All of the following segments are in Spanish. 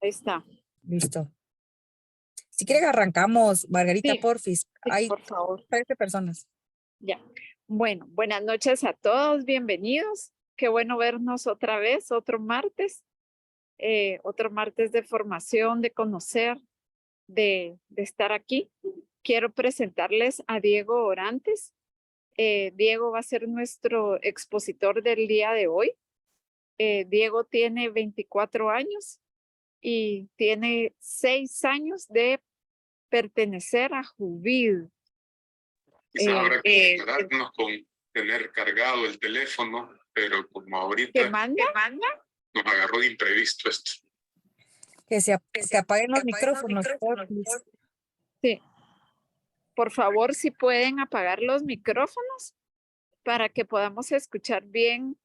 Ahí está. Listo. Si quieren arrancamos, Margarita, Sí, porfis. sí, Hay por favor. 13 personas. Ya. Bueno, buenas noches a todos, bienvenidos. Qué bueno vernos otra vez, otro martes de formación, de conocer, de estar aquí. Quiero presentarles a Diego Orantes. Diego va a ser nuestro expositor del día de hoy. Diego tiene 24 años y tiene 6 años de pertenecer a Juvid. Quizás habrá que quedarnos con tener cargado el teléfono, pero como ahorita ¿Qué manda? nos agarró de imprevisto esto. Que se apaguen los micrófonos, porfis. Sí. Por favor, si pueden apagar los micrófonos para que podamos escuchar bien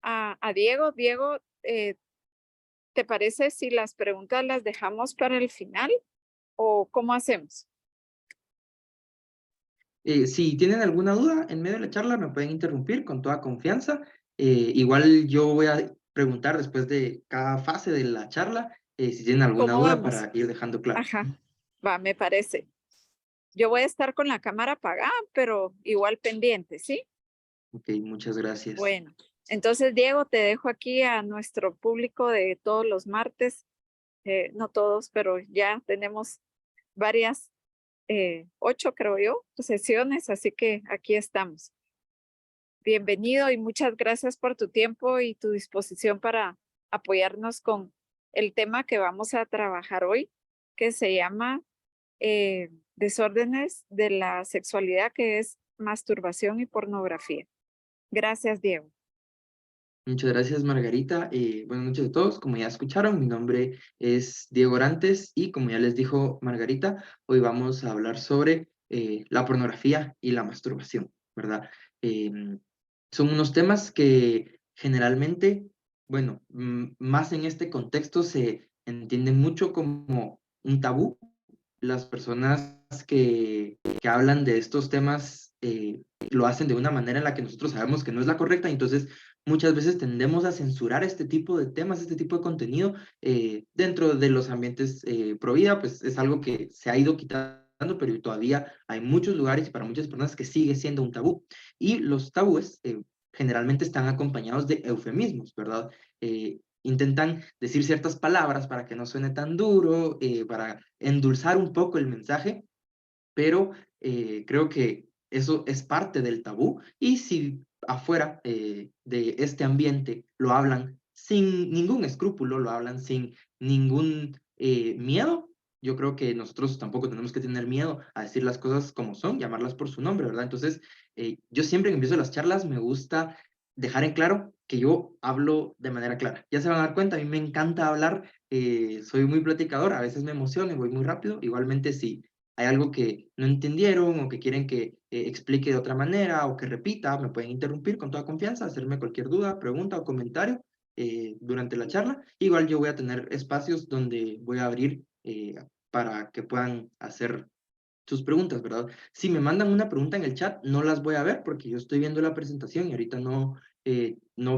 a Diego. Diego, ¿te parece si las preguntas las dejamos para el final o cómo hacemos? Si tienen alguna duda en medio de la charla, me pueden interrumpir con toda confianza. Igual yo voy a preguntar después de cada fase de la charla, si tienen alguna ¿Cómo duda vamos? para ir dejando claro. Ajá, va, me parece. Yo voy a estar con la cámara apagada, pero igual pendiente, ¿sí? Ok, muchas gracias. Bueno, entonces Diego, te dejo aquí a nuestro público de todos los martes. No todos, pero ya tenemos varias, 8 creo yo, sesiones, así que aquí estamos. Bienvenido y muchas gracias por tu tiempo y tu disposición para apoyarnos con el tema que vamos a trabajar hoy, que se llama desórdenes de la sexualidad, que es masturbación y pornografía. Gracias, Diego. Muchas gracias, Margarita. Buenas noches a todos. Como ya escucharon, mi nombre es Diego Orantes y como ya les dijo Margarita, hoy vamos a hablar sobre la pornografía y la masturbación, ¿verdad? Son unos temas que generalmente, bueno, más en este contexto se entienden mucho como un tabú. Las personas que hablan de estos temas lo hacen de una manera en la que nosotros sabemos que no es la correcta, entonces muchas veces tendemos a censurar este tipo de temas, este tipo de contenido dentro de los ambientes pro vida, pues es algo que se ha ido quitando, pero todavía hay muchos lugares y para muchas personas que sigue siendo un tabú. Y los tabúes generalmente están acompañados de eufemismos, ¿verdad? Intentan decir ciertas palabras para que no suene tan duro, para endulzar un poco el mensaje, pero creo que eso es parte del tabú y si afuera de este ambiente lo hablan sin ningún escrúpulo, lo hablan sin ningún miedo, yo creo que nosotros tampoco tenemos que tener miedo a decir las cosas como son, llamarlas por su nombre, ¿verdad? Entonces, yo siempre que empiezo las charlas me gusta dejar en claro que yo hablo de manera clara. Ya se van a dar cuenta, a mí me encanta hablar, soy muy platicador, a veces me emociono y voy muy rápido, igualmente si hay algo que no entendieron o que quieren que explique de otra manera o que repita, me pueden interrumpir con toda confianza, hacerme cualquier duda, pregunta o comentario durante la charla. Igual yo voy a tener espacios donde voy a abrir para que puedan hacer sus preguntas, ¿verdad? Si me mandan una pregunta en el chat, no las voy a ver porque yo estoy viendo la presentación y ahorita no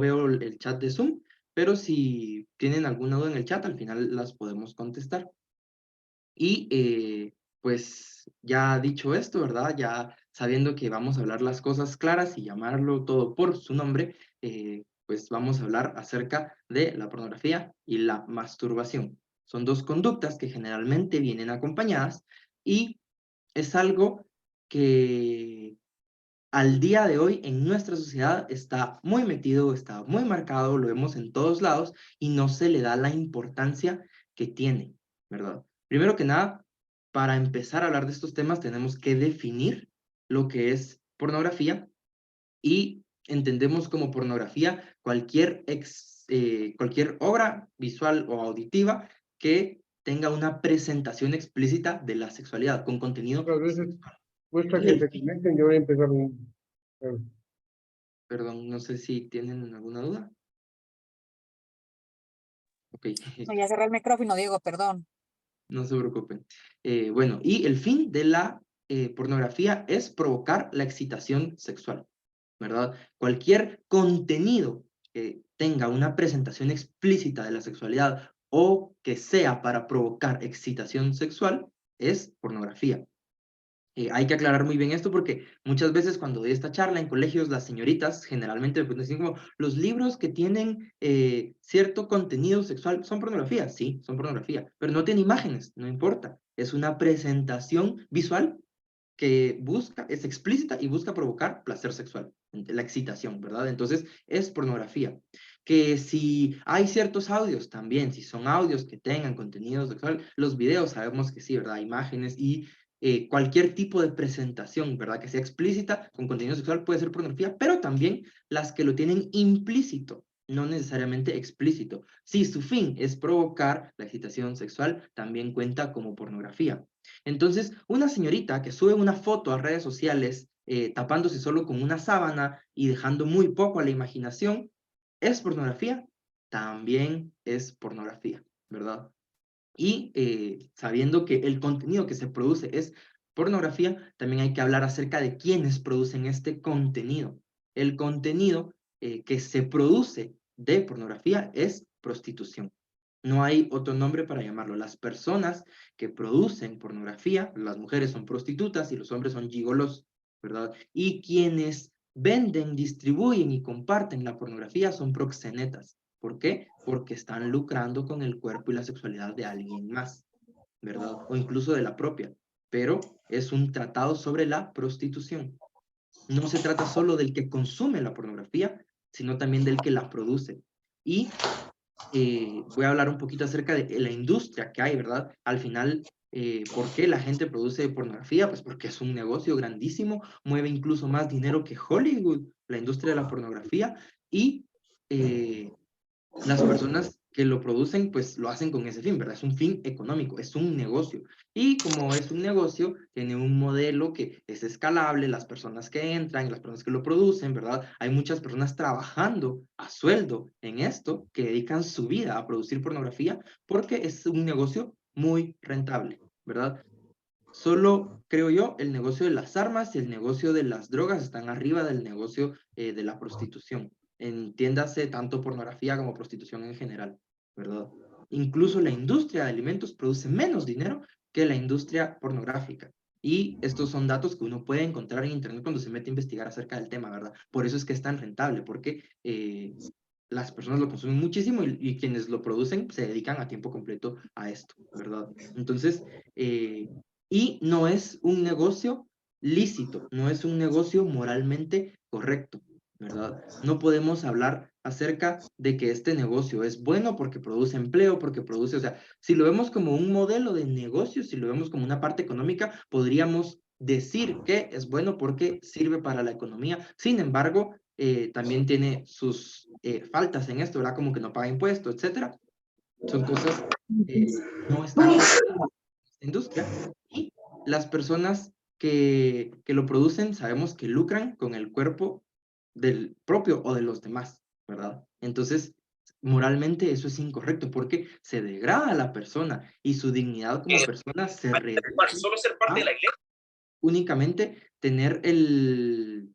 veo el chat de Zoom, pero si tienen alguna duda en el chat, al final las podemos contestar. Y pues ya dicho esto, ¿verdad? Ya sabiendo que vamos a hablar las cosas claras y llamarlo todo por su nombre, pues vamos a hablar acerca de la pornografía y la masturbación. Son dos conductas que generalmente vienen acompañadas y es algo que al día de hoy en nuestra sociedad está muy metido, está muy marcado, lo vemos en todos lados y no se le da la importancia que tiene, ¿verdad? Primero que nada, para empezar a hablar de estos temas tenemos que definir lo que es pornografía y entendemos como pornografía cualquier obra visual o auditiva que tenga una presentación explícita de la sexualidad con contenido. A veces sexual. cuesta Y que el se fin- conecten, yo voy a empezar Perdón, no sé si tienen alguna duda. Ok, No, ya cerré el micrófono, Diego, perdón. no se preocupen. Bueno, y el fin de la pornografía es provocar la excitación sexual, ¿verdad? Cualquier contenido que tenga una presentación explícita de la sexualidad o que sea para provocar excitación sexual es pornografía. Hay que aclarar muy bien esto porque muchas veces cuando doy esta charla en colegios, las señoritas generalmente me dicen como, los libros que tienen cierto contenido sexual son pornografía. Sí, son pornografía, pero no tiene imágenes, no importa. Es una presentación visual que busca, es explícita y busca provocar placer sexual, la excitación, ¿verdad? Entonces es pornografía. Que si hay ciertos audios también, si son audios que tengan contenido sexual, los videos sabemos que sí, ¿verdad? Imágenes y cualquier tipo de presentación, ¿verdad? Que sea explícita con contenido sexual puede ser pornografía, pero también las que lo tienen implícito, no necesariamente explícito. Si su fin es provocar la excitación sexual, también cuenta como pornografía. Entonces, una señorita que sube una foto a redes sociales tapándose solo con una sábana y dejando muy poco a la imaginación, ¿es pornografía? También es pornografía, ¿verdad? Y sabiendo que el contenido que se produce es pornografía, también hay que hablar acerca de quiénes producen este contenido. El contenido que se produce de pornografía es prostitución. No hay otro nombre para llamarlo. Las personas que producen pornografía, las mujeres son prostitutas y los hombres son gigolos, ¿verdad? Y quienes venden, distribuyen y comparten la pornografía son proxenetas. ¿Por qué? Porque están lucrando con el cuerpo y la sexualidad de alguien más, ¿verdad? O incluso de la propia. Pero es un tratado sobre la prostitución. No se trata solo del que consume la pornografía, sino también del que la produce. Y voy a hablar un poquito acerca de la industria que hay, ¿verdad? Al final, ¿por qué la gente produce pornografía? Pues porque es un negocio grandísimo, mueve incluso más dinero que Hollywood, la industria de la pornografía, y las personas que lo producen, pues lo hacen con ese fin, ¿verdad? Es un fin económico, es un negocio. Y como es un negocio, tiene un modelo que es escalable, las personas que entran, las personas que lo producen, ¿verdad? Hay muchas personas trabajando a sueldo en esto, que dedican su vida a producir pornografía, porque es un negocio muy rentable, ¿verdad? Solo, creo yo, el negocio de las armas y el negocio de las drogas están arriba del negocio de la prostitución. Entiéndase tanto pornografía como prostitución en general, ¿verdad? Incluso la industria de alimentos produce menos dinero que la industria pornográfica. Y estos son datos que uno puede encontrar en Internet cuando se mete a investigar acerca del tema, ¿verdad? Por eso es que es tan rentable, porque las personas lo consumen muchísimo y quienes lo producen se dedican a tiempo completo a esto, ¿verdad? Entonces, y no es un negocio lícito, no es un negocio moralmente correcto, ¿verdad? No podemos hablar acerca de que este negocio es bueno porque produce empleo, porque produce, o sea, si lo vemos como un modelo de negocio, si lo vemos como una parte económica, podríamos decir que es bueno porque sirve para la economía. Sin embargo, también tiene sus faltas en esto, ¿verdad? Como que no paga impuestos, etcétera. Son cosas que no están en esta industria y las personas que lo producen sabemos que lucran con el cuerpo del propio o de los demás, ¿verdad? Entonces, moralmente eso es incorrecto porque se degrada a la persona y su dignidad como persona se reduce Solo ser parte de a la iglesia. únicamente tener el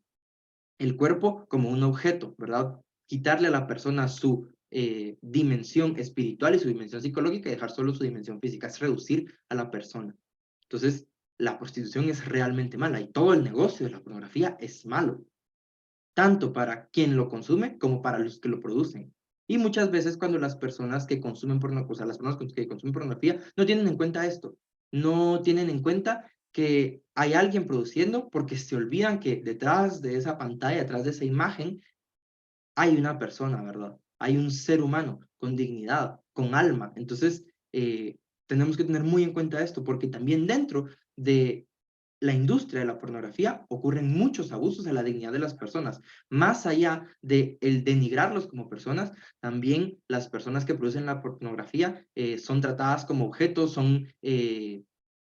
cuerpo como un objeto, ¿verdad? Quitarle a la persona su dimensión espiritual y su dimensión psicológica y dejar solo su dimensión física, es reducir a la persona. Entonces, la prostitución es realmente mala y todo el negocio de la pornografía es malo, tanto para quien lo consume como para los que lo producen. Y muchas veces cuando las personas que consumen pornografía, o sea, las personas que consumen pornografía no tienen en cuenta esto, no tienen en cuenta que hay alguien produciendo porque se olvidan que detrás de esa pantalla, detrás de esa imagen, hay una persona, ¿verdad? Hay un ser humano con dignidad, con alma. Entonces, tenemos que tener muy en cuenta esto porque también dentro de la industria de la pornografía ocurren muchos abusos a la dignidad de las personas. Más allá de el denigrarlos como personas, también las personas que producen la pornografía son tratadas como objetos, son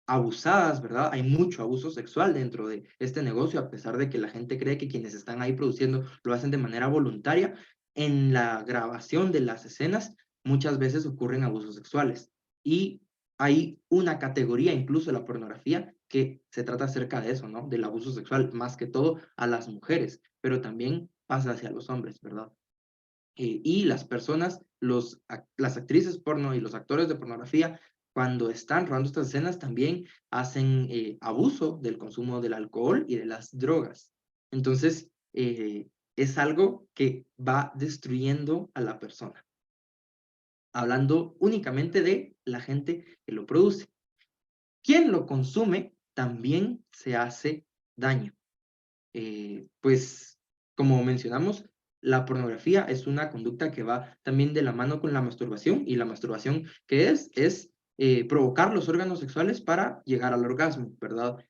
abusadas, ¿verdad? Hay mucho abuso sexual dentro de este negocio, a pesar de que la gente cree que quienes están ahí produciendo lo hacen de manera voluntaria. En la grabación de las escenas, muchas veces ocurren abusos sexuales. Y hay una categoría incluso de la pornografía que se trata acerca de eso, ¿no? Del abuso sexual, más que todo a las mujeres, pero también pasa hacia los hombres, ¿verdad? Y las personas, las actrices porno y los actores de pornografía, cuando están rodando estas escenas, también hacen abuso del consumo del alcohol y de las drogas. Entonces, es algo que va destruyendo a la persona, hablando únicamente de la gente que lo produce. Quien lo consume también se hace daño. Pues, como mencionamos, la pornografía es una conducta que va también de la mano con la masturbación, y la masturbación, ¿qué es? Es provocar los órganos sexuales para llegar al orgasmo, ¿verdad?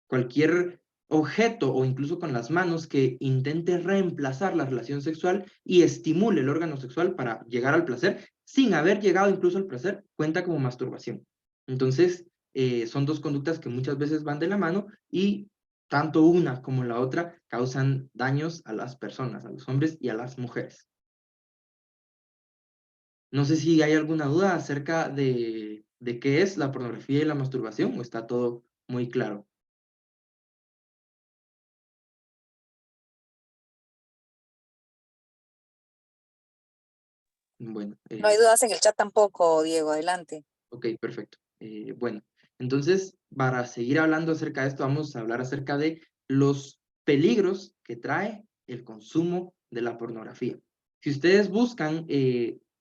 Cualquier objeto o incluso con las manos que intente reemplazar la relación sexual y estimule el órgano sexual para llegar al placer, sin haber llegado incluso al placer, cuenta como masturbación. Entonces, son dos conductas que muchas veces van de la mano, y tanto una como la otra causan daños a las personas, a los hombres y a las mujeres. No sé si hay alguna duda acerca de qué es la pornografía y la masturbación, o está todo muy claro. Bueno, No hay dudas en el chat tampoco, Diego, adelante. ok, perfecto. Bueno, entonces, para seguir hablando acerca de esto, vamos a hablar acerca de los peligros que trae el consumo de la pornografía. Si ustedes buscan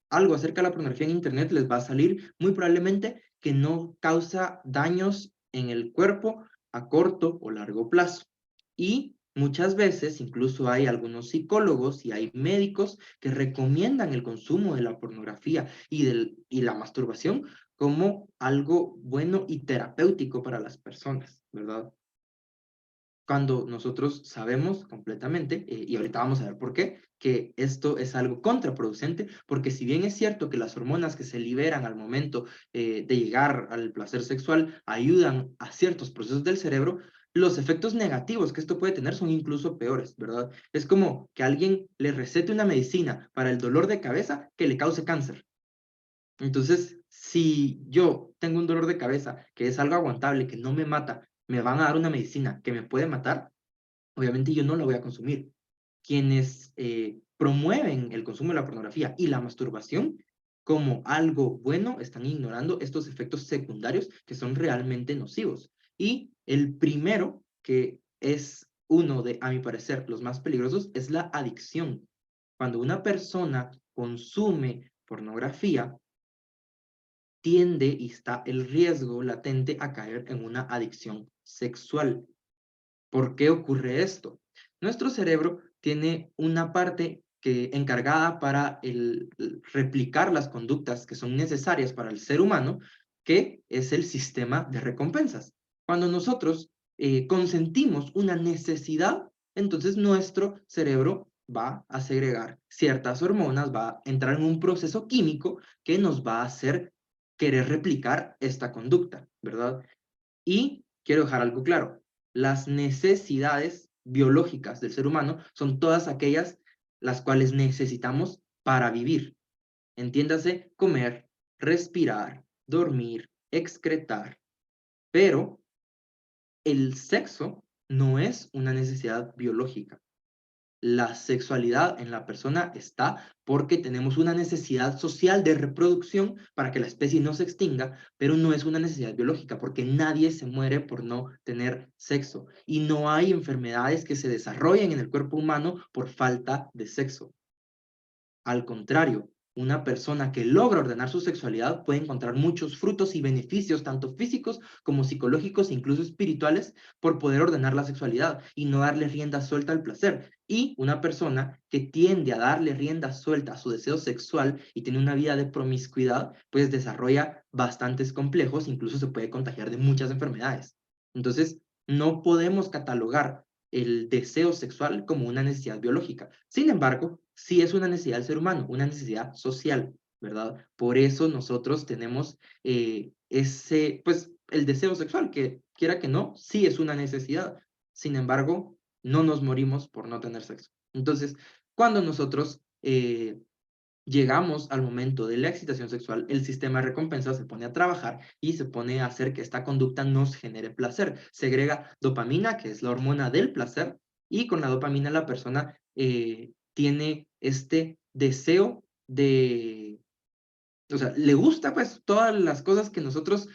algo acerca de la pornografía en Internet, les va a salir muy probablemente que no causa daños en el cuerpo a corto o largo plazo. Y muchas veces, incluso hay algunos psicólogos y hay médicos que recomiendan el consumo de la pornografía y la masturbación como algo bueno y terapéutico para las personas, ¿verdad? Cuando nosotros sabemos completamente, y ahorita vamos a ver por qué, que esto es algo contraproducente, porque si bien es cierto que las hormonas que se liberan al momento de llegar al placer sexual ayudan a ciertos procesos del cerebro, los efectos negativos que esto puede tener son incluso peores, ¿verdad? Es como que alguien le recete una medicina para el dolor de cabeza que le cause cáncer. Entonces, si yo tengo un dolor de cabeza que es algo aguantable, que no me mata, me van a dar una medicina que me puede matar, obviamente yo no la voy a consumir. Quienes promueven el consumo de la pornografía y la masturbación como algo bueno están ignorando estos efectos secundarios que son realmente nocivos. Y el primero, que es uno de, a mi parecer, los más peligrosos, es la adicción. Cuando una persona consume pornografía, tiende y está el riesgo latente a caer en una adicción sexual. ¿Por qué ocurre esto? Nuestro cerebro tiene una parte encargada para replicar las conductas que son necesarias para el ser humano, que es el sistema de recompensas. Cuando nosotros consentimos una necesidad, entonces nuestro cerebro va a segregar ciertas hormonas, va a entrar en un proceso químico que nos va a hacer querer replicar esta conducta, ¿verdad? Y quiero dejar algo claro, las necesidades biológicas del ser humano son todas aquellas las cuales necesitamos para vivir. Entiéndase, comer, respirar, dormir, excretar. Pero el sexo no es una necesidad biológica. La sexualidad en la persona está porque tenemos una necesidad social de reproducción para que la especie no se extinga, pero no es una necesidad biológica, porque nadie se muere por no tener sexo, y no hay enfermedades que se desarrollen en el cuerpo humano por falta de sexo. Al contrario, una persona que logra ordenar su sexualidad puede encontrar muchos frutos y beneficios, tanto físicos como psicológicos e incluso espirituales, por poder ordenar la sexualidad y no darle rienda suelta al placer. Y una persona que tiende a darle rienda suelta a su deseo sexual y tiene una vida de promiscuidad, pues desarrolla bastantes complejos, incluso se puede contagiar de muchas enfermedades. Entonces, no podemos catalogar el deseo sexual como una necesidad biológica. Sin embargo, sí es una necesidad del ser humano, una necesidad social, ¿verdad? Por eso nosotros tenemos pues, el deseo sexual, que quiera que no, sí es una necesidad. Sin embargo, no nos morimos por no tener sexo. Entonces, cuando nosotros llegamos al momento de la excitación sexual, el sistema de recompensa se pone a trabajar y se pone a hacer que esta conducta nos genere placer. Segrega dopamina, que es la hormona del placer, y con la dopamina la persona tiene este deseo de, o sea, le gusta pues todas las cosas que nosotros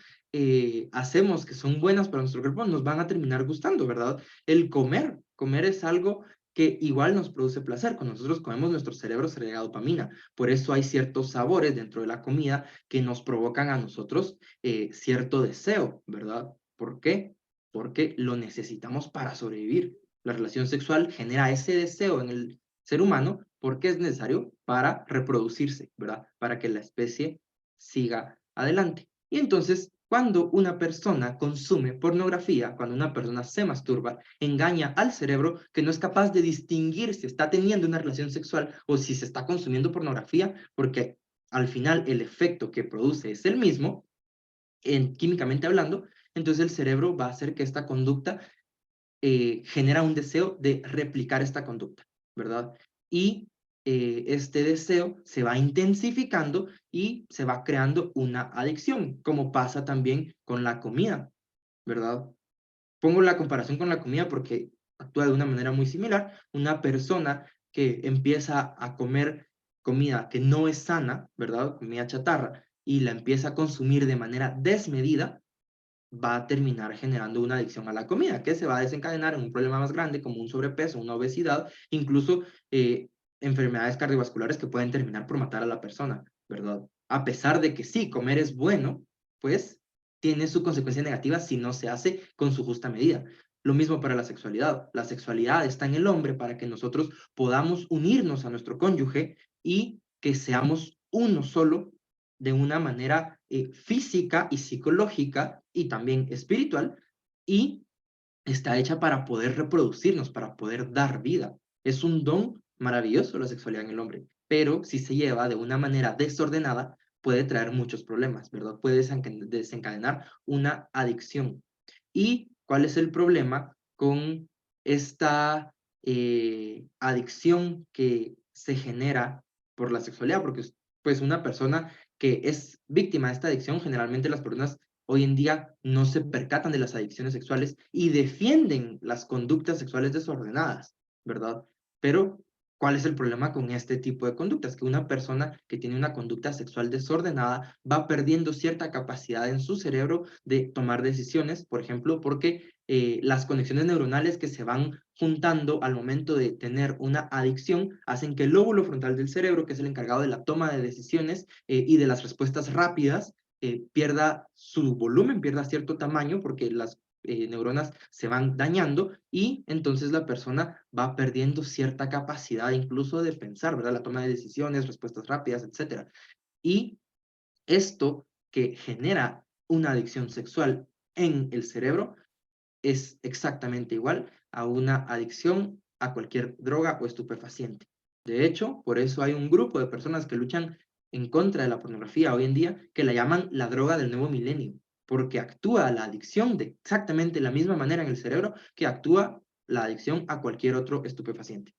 hacemos que son buenas para nuestro cuerpo, nos van a terminar gustando, ¿verdad? El comer es algo que igual nos produce placer. Cuando nosotros comemos, nuestro cerebro segrega dopamina. Por eso hay ciertos sabores dentro de la comida que nos provocan a nosotros cierto deseo, ¿verdad? ¿Por qué? Porque lo necesitamos para sobrevivir. La relación sexual genera ese deseo en el ser humano porque es necesario para reproducirse, ¿verdad? Para que la especie siga adelante. Y entonces, cuando una persona consume pornografía, cuando una persona se masturba, engaña al cerebro que no es capaz de distinguir si está teniendo una relación sexual o si se está consumiendo pornografía, porque al final el efecto que produce es el mismo, químicamente hablando, entonces el cerebro va a hacer que esta conducta genera un deseo de replicar esta conducta, ¿verdad? Y este deseo se va intensificando y se va creando una adicción, como pasa también con la comida, ¿verdad? Pongo la comparación con la comida porque actúa de una manera muy similar. Una persona que empieza a comer comida que no es sana, ¿verdad? Comida chatarra, y la empieza a consumir de manera desmedida, va a terminar generando una adicción a la comida, que se va a desencadenar en un problema más grande como un sobrepeso, una obesidad, incluso enfermedades cardiovasculares que pueden terminar por matar a la persona, ¿verdad? A pesar de que sí, comer es bueno, pues tiene su consecuencia negativa si no se hace con su justa medida. Lo mismo para la sexualidad. La sexualidad está en el hombre para que nosotros podamos unirnos a nuestro cónyuge y que seamos uno solo de una manera física y psicológica y también espiritual, y está hecha para poder reproducirnos, para poder dar vida. Es un don maravilloso la sexualidad en el hombre, pero si se lleva de una manera desordenada, puede traer muchos problemas, ¿verdad? Puede desencadenar una adicción. ¿Y cuál es el problema con esta adicción que se genera por la sexualidad? Porque pues una persona que es víctima de esta adicción, generalmente las personas hoy en día no se percatan de las adicciones sexuales y defienden las conductas sexuales desordenadas, ¿verdad? Pero, ¿cuál es el problema con este tipo de conductas? Que una persona que tiene una conducta sexual desordenada va perdiendo cierta capacidad en su cerebro de tomar decisiones, por ejemplo, porque las conexiones neuronales que se van juntando al momento de tener una adicción hacen que el lóbulo frontal del cerebro, que es el encargado de la toma de decisiones y de las respuestas rápidas, pierda su volumen, pierda cierto tamaño porque las neuronas se van dañando y entonces la persona va perdiendo cierta capacidad incluso de pensar, ¿verdad? La toma de decisiones, respuestas rápidas, etcétera. Y esto que genera una adicción sexual en el cerebro es exactamente igual a una adicción a cualquier droga o estupefaciente. De hecho, por eso hay un grupo de personas que luchan en contra de la pornografía hoy en día que la llaman la droga del nuevo milenio, porque actúa la adicción de exactamente la misma manera en el cerebro que actúa la adicción a cualquier otro estupefaciente,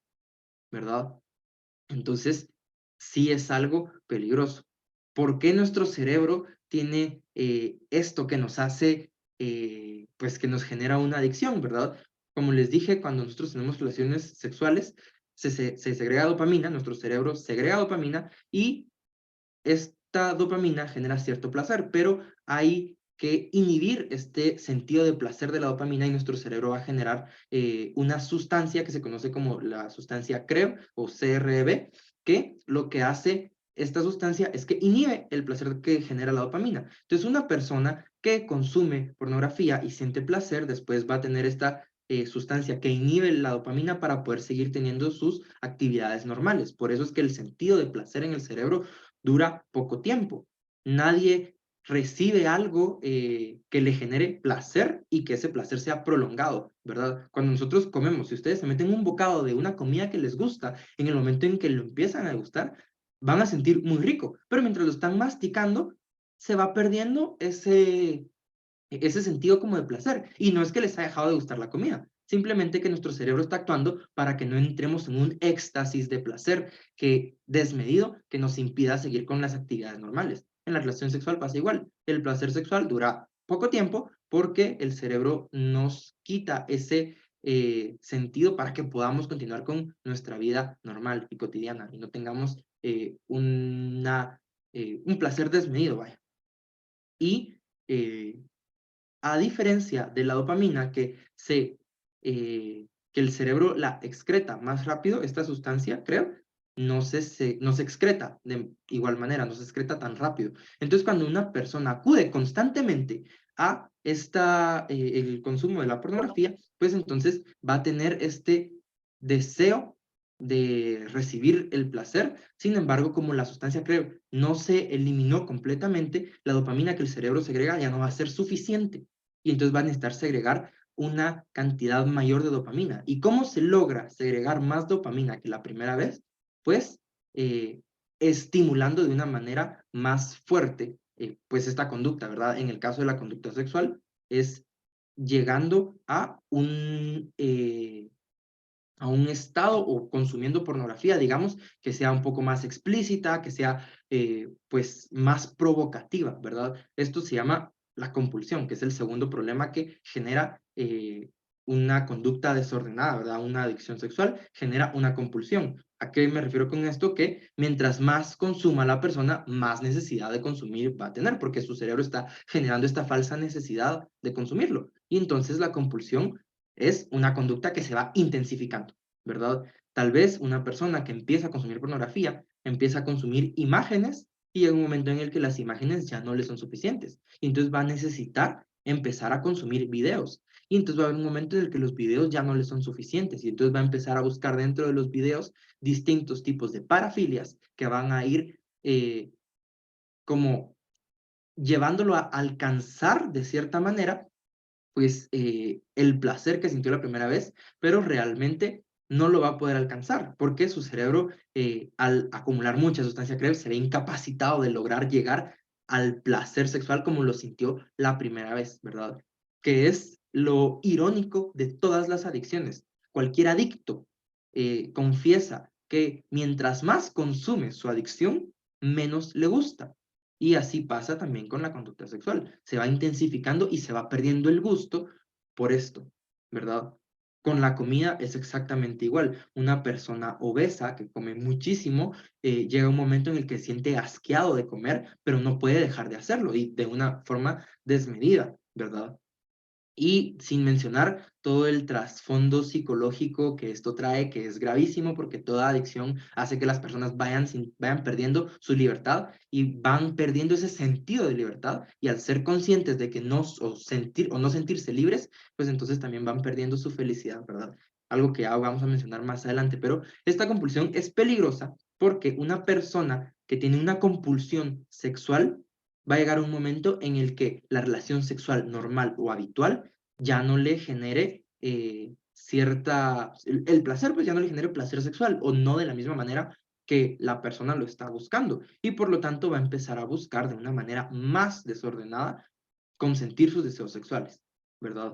¿verdad? Entonces, sí es algo peligroso. ¿Por qué nuestro cerebro tiene esto que nos hace, pues que nos genera una adicción, ¿verdad? Como les dije, cuando nosotros tenemos relaciones sexuales, se segrega dopamina, nuestro cerebro segrega dopamina y esta dopamina genera cierto placer, pero hay que inhibir este sentido de placer de la dopamina y nuestro cerebro va a generar una sustancia que se conoce como la sustancia CREB o CREB, que lo que hace esta sustancia es que inhibe el placer que genera la dopamina. Entonces, una persona que consume pornografía y siente placer, después va a tener esta sustancia que inhibe la dopamina para poder seguir teniendo sus actividades normales. Por eso es que el sentido de placer en el cerebro dura poco tiempo. Nadie recibe algo que le genere placer y que ese placer sea prolongado, ¿verdad? Cuando nosotros comemos, si ustedes se meten un bocado de una comida que les gusta, en el momento en que lo empiezan a gustar, van a sentir muy rico, pero mientras lo están masticando, se va perdiendo ese sentido como de placer. Y no es que les haya dejado de gustar la comida, simplemente que nuestro cerebro está actuando para que no entremos en un éxtasis de placer que desmedido que nos impida seguir con las actividades normales. En la relación sexual pasa igual. El placer sexual dura poco tiempo porque el cerebro nos quita ese sentido para que podamos continuar con nuestra vida normal y cotidiana y no tengamos un placer desmedido, vaya. Y a diferencia de la dopamina, que el cerebro la excreta más rápido, esta sustancia, creo, no se excreta de igual manera, no se excreta tan rápido. Entonces, cuando una persona acude constantemente a el consumo de la pornografía, pues entonces va a tener este deseo de recibir el placer. Sin embargo, como la sustancia, creo, no se eliminó completamente, la dopamina que el cerebro segrega ya no va a ser suficiente. Y entonces va a necesitar segregar una cantidad mayor de dopamina. ¿Y cómo se logra segregar más dopamina que la primera vez? Pues estimulando de una manera más fuerte pues esta conducta, ¿verdad? En el caso de la conducta sexual, es llegando a un estado o consumiendo pornografía, digamos, que sea un poco más explícita, que sea pues más provocativa, ¿verdad? Esto se llama la compulsión, que es el segundo problema que genera una conducta desordenada, ¿verdad? Una adicción sexual genera una compulsión. ¿A qué me refiero con esto? Que mientras más consuma la persona, más necesidad de consumir va a tener, porque su cerebro está generando esta falsa necesidad de consumirlo. Y entonces la compulsión es una conducta que se va intensificando, ¿verdad? Tal vez una persona que empieza a consumir pornografía, empieza a consumir imágenes y llega un momento en el que las imágenes ya no le son suficientes. Y entonces va a necesitar empezar a consumir videos. Y entonces va a haber un momento en el que los videos ya no le son suficientes. Y entonces va a empezar a buscar dentro de los videos distintos tipos de parafilias que van a ir como llevándolo a alcanzar de cierta manera pues el placer que sintió la primera vez, pero realmente no lo va a poder alcanzar, porque su cerebro, al acumular mucha sustancia creo, se ve incapacitado de lograr llegar al placer sexual como lo sintió la primera vez, ¿verdad? Que es lo irónico de todas las adicciones. Cualquier adicto confiesa que mientras más consume su adicción, menos le gusta. Y así pasa también con la conducta sexual. Se va intensificando y se va perdiendo el gusto por esto, ¿verdad? Con la comida es exactamente igual. Una persona obesa que come muchísimo llega un momento en el que siente asqueado de comer, pero no puede dejar de hacerlo y de una forma desmedida, ¿verdad? Y sin mencionar todo el trasfondo psicológico que esto trae, que es gravísimo porque toda adicción hace que las personas vayan perdiendo su libertad y van perdiendo ese sentido de libertad y al ser conscientes de que o no sentirse libres, pues entonces también van perdiendo su felicidad, ¿verdad? Algo que ya vamos a mencionar más adelante, pero esta compulsión es peligrosa porque una persona que tiene una compulsión sexual va a llegar un momento en el que la relación sexual normal o habitual ya no le genere el placer, pues ya no le genere placer sexual o no de la misma manera que la persona lo está buscando y por lo tanto va a empezar a buscar de una manera más desordenada consentir sus deseos sexuales, ¿verdad?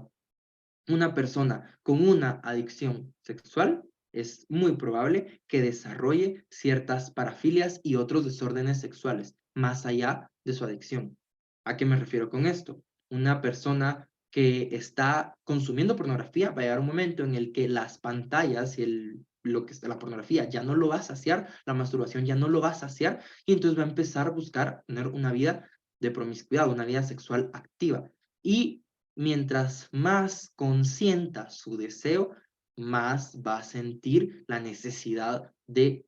Una persona con una adicción sexual es muy probable que desarrolle ciertas parafilias y otros desórdenes sexuales más allá de su adicción. ¿A qué me refiero con esto? Una persona que está consumiendo pornografía va a llegar un momento en el que las pantallas y lo que está la pornografía ya no lo va a saciar, la masturbación ya no lo va a saciar y entonces va a empezar a buscar tener una vida de promiscuidad, una vida sexual activa. Y mientras más consienta su deseo, más va a sentir la necesidad de,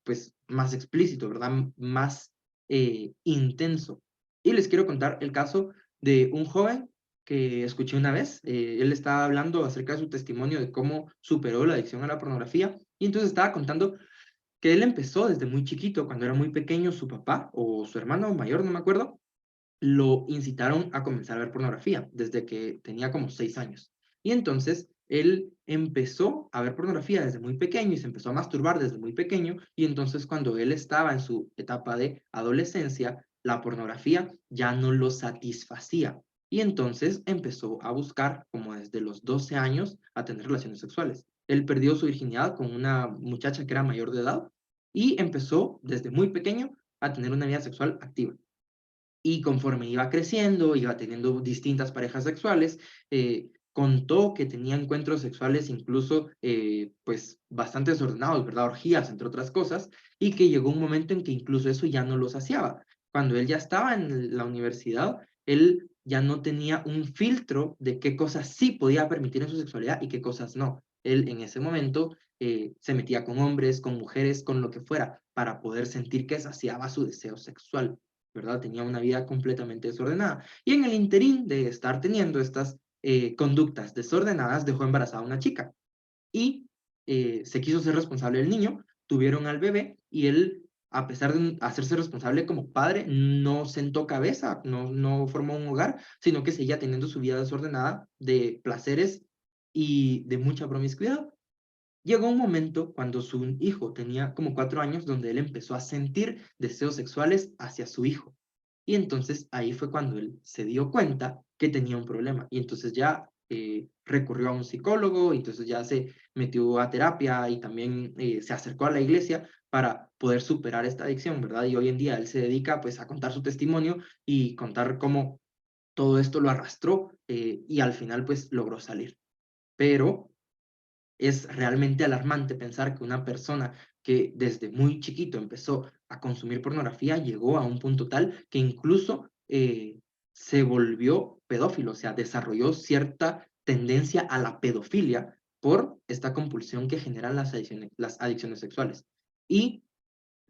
pues, más explícito, ¿verdad? Más intenso. Y les quiero contar el caso de un joven que escuché una vez. Él estaba hablando acerca de su testimonio de cómo superó la adicción a la pornografía y entonces estaba contando que él empezó desde muy chiquito, cuando era muy pequeño, su papá o su hermano mayor, no me acuerdo, lo incitaron a comenzar a ver pornografía desde que tenía como 6 años. Y entonces él empezó a ver pornografía desde muy pequeño y se empezó a masturbar desde muy pequeño. Y entonces cuando él estaba en su etapa de adolescencia, la pornografía ya no lo satisfacía. Y entonces empezó a buscar, como desde los 12 años, a tener relaciones sexuales. Él perdió su virginidad con una muchacha que era mayor de edad y empezó desde muy pequeño a tener una vida sexual activa. Y conforme iba creciendo, iba teniendo distintas parejas sexuales, contó que tenía encuentros sexuales incluso pues bastante desordenados, ¿verdad? Orgías, entre otras cosas, y que llegó un momento en que incluso eso ya no lo saciaba. Cuando él ya estaba en la universidad, él ya no tenía un filtro de qué cosas sí podía permitir en su sexualidad y qué cosas no. Él en ese momento se metía con hombres, con mujeres, con lo que fuera, para poder sentir que saciaba su deseo sexual, ¿verdad? Tenía una vida completamente desordenada. Y en el interín de estar teniendo estas conductas desordenadas, dejó embarazada a una chica y se quiso ser responsable del niño, tuvieron al bebé y él, a pesar de hacerse responsable como padre, no sentó cabeza, no formó un hogar, sino que seguía teniendo su vida desordenada de placeres y de mucha promiscuidad. Llegó un momento cuando su hijo tenía como 4 años donde él empezó a sentir deseos sexuales hacia su hijo. Y entonces ahí fue cuando él se dio cuenta que tenía un problema. Y entonces ya recurrió a un psicólogo, y entonces ya se metió a terapia y también se acercó a la iglesia para poder superar esta adicción, ¿verdad? Y hoy en día él se dedica pues a contar su testimonio y contar cómo todo esto lo arrastró y al final pues logró salir. Pero es realmente alarmante pensar que una persona que desde muy chiquito empezó a consumir pornografía llegó a un punto tal que incluso se volvió pedófilo, o sea, desarrolló cierta tendencia a la pedofilia por esta compulsión que generan las adicciones sexuales. Y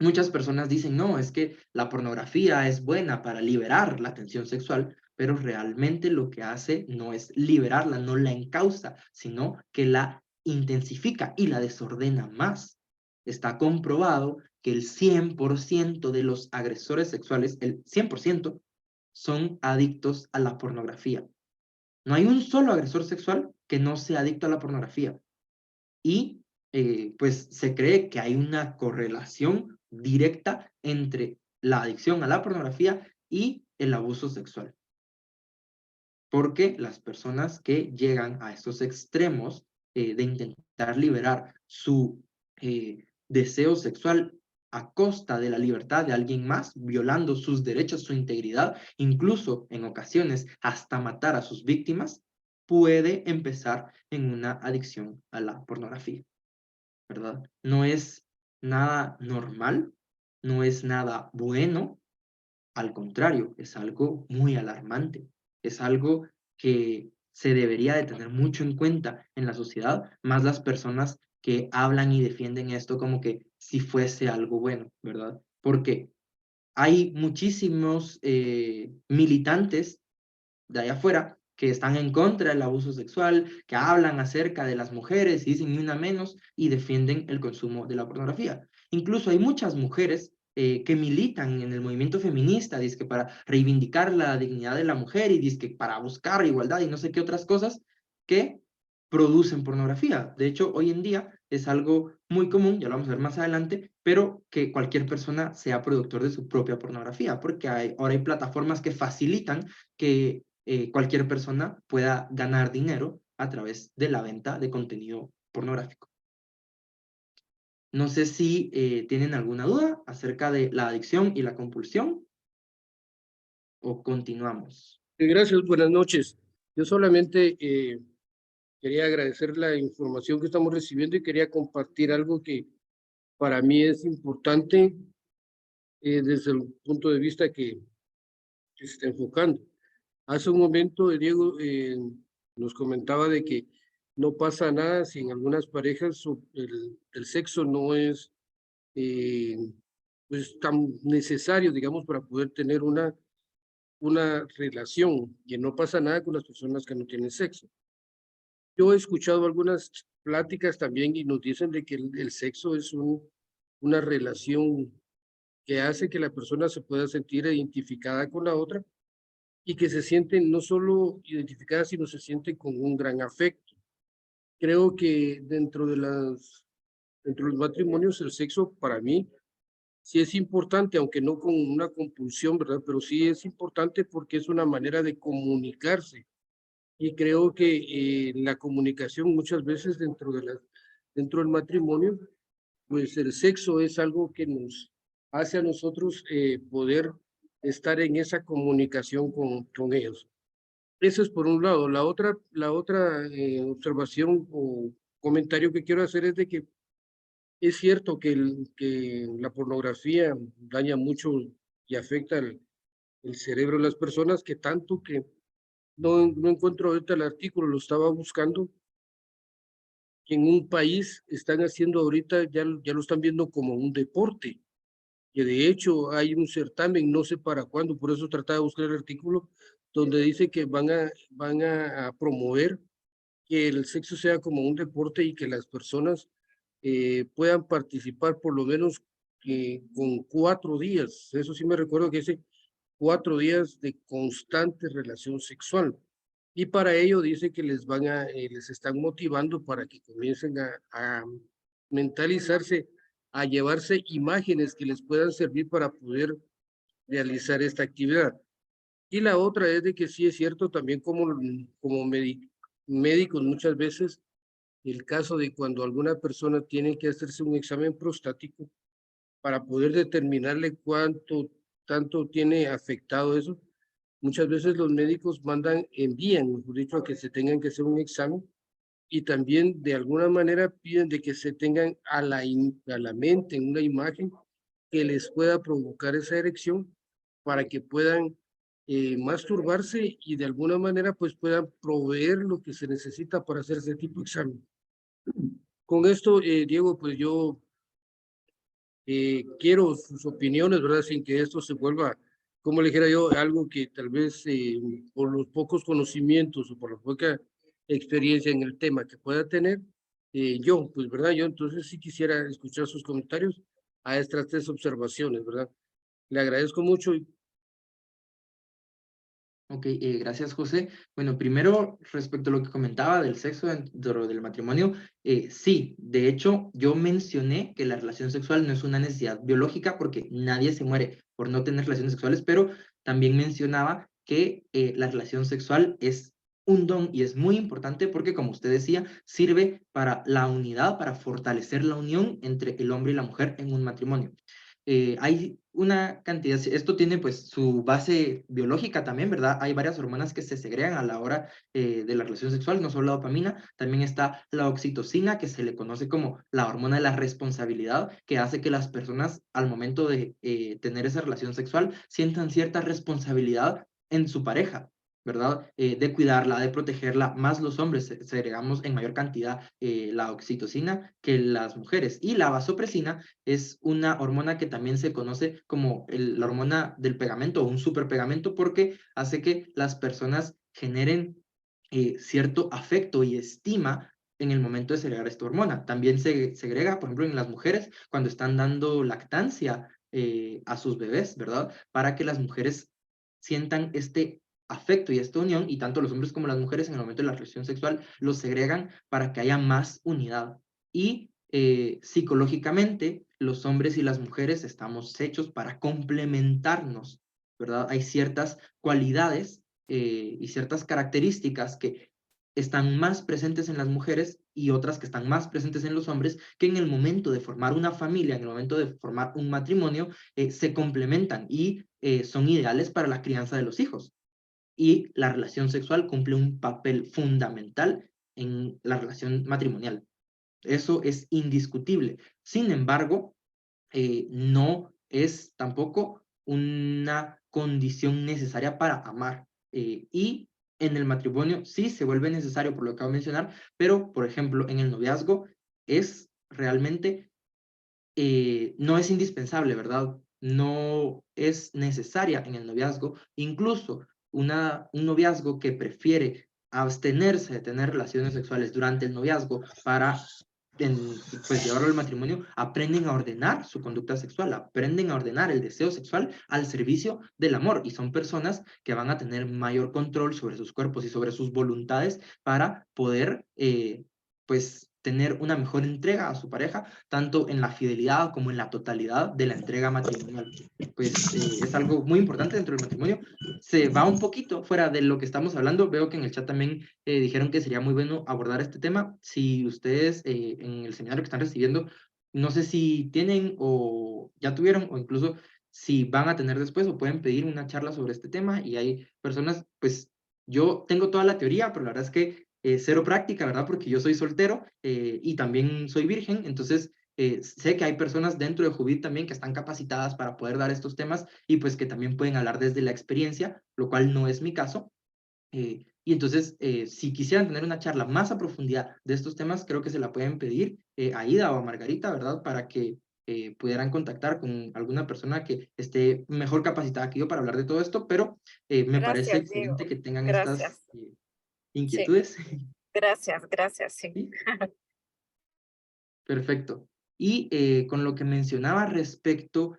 muchas personas dicen, no, es que la pornografía es buena para liberar la tensión sexual, pero realmente lo que hace no es liberarla, no la encausa, sino que la intensifica y la desordena más. Está comprobado que el 100% de los agresores sexuales, el 100%, son adictos a la pornografía. No hay un solo agresor sexual que no sea adicto a la pornografía. Y pues se cree que hay una correlación directa entre la adicción a la pornografía y el abuso sexual. Porque las personas que llegan a estos extremos de intentar liberar su deseo sexual a costa de la libertad de alguien más, violando sus derechos, su integridad, incluso en ocasiones hasta matar a sus víctimas, puede empezar en una adicción a la pornografía, ¿verdad? No es nada normal, no es nada bueno, al contrario, es algo muy alarmante, es algo que se debería de tener mucho en cuenta en la sociedad, más las personas que hablan y defienden esto como que si fuese algo bueno, ¿verdad? Porque hay muchísimos militantes de allá afuera que están en contra del abuso sexual, que hablan acerca de las mujeres y dicen ni una menos y defienden el consumo de la pornografía. Incluso hay muchas mujeres que militan en el movimiento feminista, dizque para reivindicar la dignidad de la mujer y dizque para buscar igualdad y no sé qué otras cosas, que producen pornografía. De hecho, hoy en día es algo muy común, ya lo vamos a ver más adelante, pero que cualquier persona sea productor de su propia pornografía, porque ahora hay plataformas que facilitan que cualquier persona pueda ganar dinero a través de la venta de contenido pornográfico. No sé si tienen alguna duda acerca de la adicción y la compulsión o continuamos. Gracias, buenas noches. Yo solamente quería agradecer la información que estamos recibiendo y quería compartir algo que para mí es importante desde el punto de vista que se está enfocando. Hace un momento, Diego nos comentaba de que no pasa nada si en algunas parejas el sexo no es pues tan necesario, digamos, para poder tener una relación, y no pasa nada con las personas que no tienen sexo. Yo he escuchado algunas pláticas también y nos dicen de que el sexo es una relación que hace que la persona se pueda sentir identificada con la otra y que se sienten no solo identificadas, sino se sienten con un gran afecto. Creo que dentro de los matrimonios el sexo para mí sí es importante, aunque no con una compulsión, ¿verdad? Pero sí es importante porque es una manera de comunicarse. Y creo que la comunicación muchas veces dentro del matrimonio, pues el sexo es algo que nos hace a nosotros poder estar en esa comunicación con ellos. Eso es por un lado. La otra observación o comentario que quiero hacer es de que es cierto que la pornografía daña mucho y afecta el cerebro de las personas, que tanto que no encuentro ahorita el artículo, lo estaba buscando, que en un país están haciendo ahorita, ya lo están viendo como un deporte, que de hecho hay un certamen, no sé para cuándo, por eso trataba de buscar el artículo, donde dice que van a promover que el sexo sea como un deporte y que las personas puedan participar por lo menos con 4 días. Eso sí me recuerdo que dice 4 días de constante relación sexual. Y para ello dice que les están motivando para que comiencen a mentalizarse, a llevarse imágenes que les puedan servir para poder realizar esta actividad. Y la otra es de que sí es cierto también como médicos muchas veces el caso de cuando alguna persona tiene que hacerse un examen prostático para poder determinarle cuánto tanto tiene afectado eso. Muchas veces los médicos envían, mejor dicho, a que se tengan que hacer un examen y también de alguna manera piden de que se tengan a la mente una imagen que les pueda provocar esa erección para que puedan masturbarse y de alguna manera pues puedan proveer lo que se necesita para hacer ese tipo de examen. Con esto, Diego, pues yo quiero sus opiniones, ¿verdad? Sin que esto se vuelva, como le dijera yo, algo que tal vez por los pocos conocimientos o por la poca experiencia en el tema que pueda tener, yo, pues, ¿verdad? Yo entonces sí quisiera escuchar sus comentarios a estas 3 observaciones, ¿verdad? Le agradezco mucho. Ok, gracias, José. Bueno, primero, respecto a lo que comentaba del sexo dentro del matrimonio, sí, de hecho, yo mencioné que la relación sexual no es una necesidad biológica porque nadie se muere por no tener relaciones sexuales, pero también mencionaba que la relación sexual es un don y es muy importante porque, como usted decía, sirve para la unidad, para fortalecer la unión entre el hombre y la mujer en un matrimonio. Hay una cantidad, esto tiene pues su base biológica también, ¿verdad? Hay varias hormonas que se segregan a la hora de la relación sexual, no solo la dopamina, también está la oxitocina, que se le conoce como la hormona de la responsabilidad, que hace que las personas al momento de tener esa relación sexual sientan cierta responsabilidad en su pareja. ¿Verdad? De cuidarla, de protegerla, más los hombres segregamos en mayor cantidad la oxitocina que las mujeres. Y la vasopresina es una hormona que también se conoce como la hormona del pegamento o un superpegamento porque hace que las personas generen cierto afecto y estima en el momento de segregar esta hormona. También se segrega, por ejemplo, en las mujeres cuando están dando lactancia a sus bebés, ¿verdad? Para que las mujeres sientan este afecto y esta unión, y tanto los hombres como las mujeres en el momento de la relación sexual los segregan para que haya más unidad. Y psicológicamente, los hombres y las mujeres estamos hechos para complementarnos, ¿verdad? Hay ciertas cualidades y ciertas características que están más presentes en las mujeres y otras que están más presentes en los hombres, que en el momento de formar una familia, en el momento de formar un matrimonio, se complementan y son ideales para la crianza de los hijos. Y la relación sexual cumple un papel fundamental en la relación matrimonial. Eso es indiscutible. Sin embargo, no es tampoco una condición necesaria para amar. Y en el matrimonio sí se vuelve necesario, por lo que acabo de mencionar, pero, por ejemplo, en el noviazgo es realmente, no es indispensable, ¿verdad? No es necesaria en el noviazgo. Incluso un noviazgo que prefiere abstenerse de tener relaciones sexuales durante el noviazgo para pues llevarlo al matrimonio, aprenden a ordenar su conducta sexual, aprenden a ordenar el deseo sexual al servicio del amor, y son personas que van a tener mayor control sobre sus cuerpos y sobre sus voluntades para poder pues tener una mejor entrega a su pareja, tanto en la fidelidad como en la totalidad de la entrega matrimonial. Pues es algo muy importante dentro del matrimonio. Se va un poquito fuera de lo que estamos hablando. Veo que en el chat también dijeron que sería muy bueno abordar este tema. Si ustedes en el seminario que están recibiendo, no sé si tienen o ya tuvieron, o incluso si van a tener después, o pueden pedir una charla sobre este tema, y hay personas pues yo tengo toda la teoría, pero la verdad es que cero práctica, ¿verdad? Porque yo soy soltero y también soy virgen, entonces sé que hay personas dentro de Jubit también que están capacitadas para poder dar estos temas y pues que también pueden hablar desde la experiencia, lo cual no es mi caso. Y entonces, si quisieran tener una charla más a profundidad de estos temas, creo que se la pueden pedir a Ida o a Margarita, ¿verdad? Para que pudieran contactar con alguna persona que esté mejor capacitada que yo para hablar de todo esto, pero me parece Gracias, Diego. excelente que tengan estas Gracias. Sí, inquietudes. gracias, sí. ¿Sí? Perfecto. Y con lo que mencionaba respecto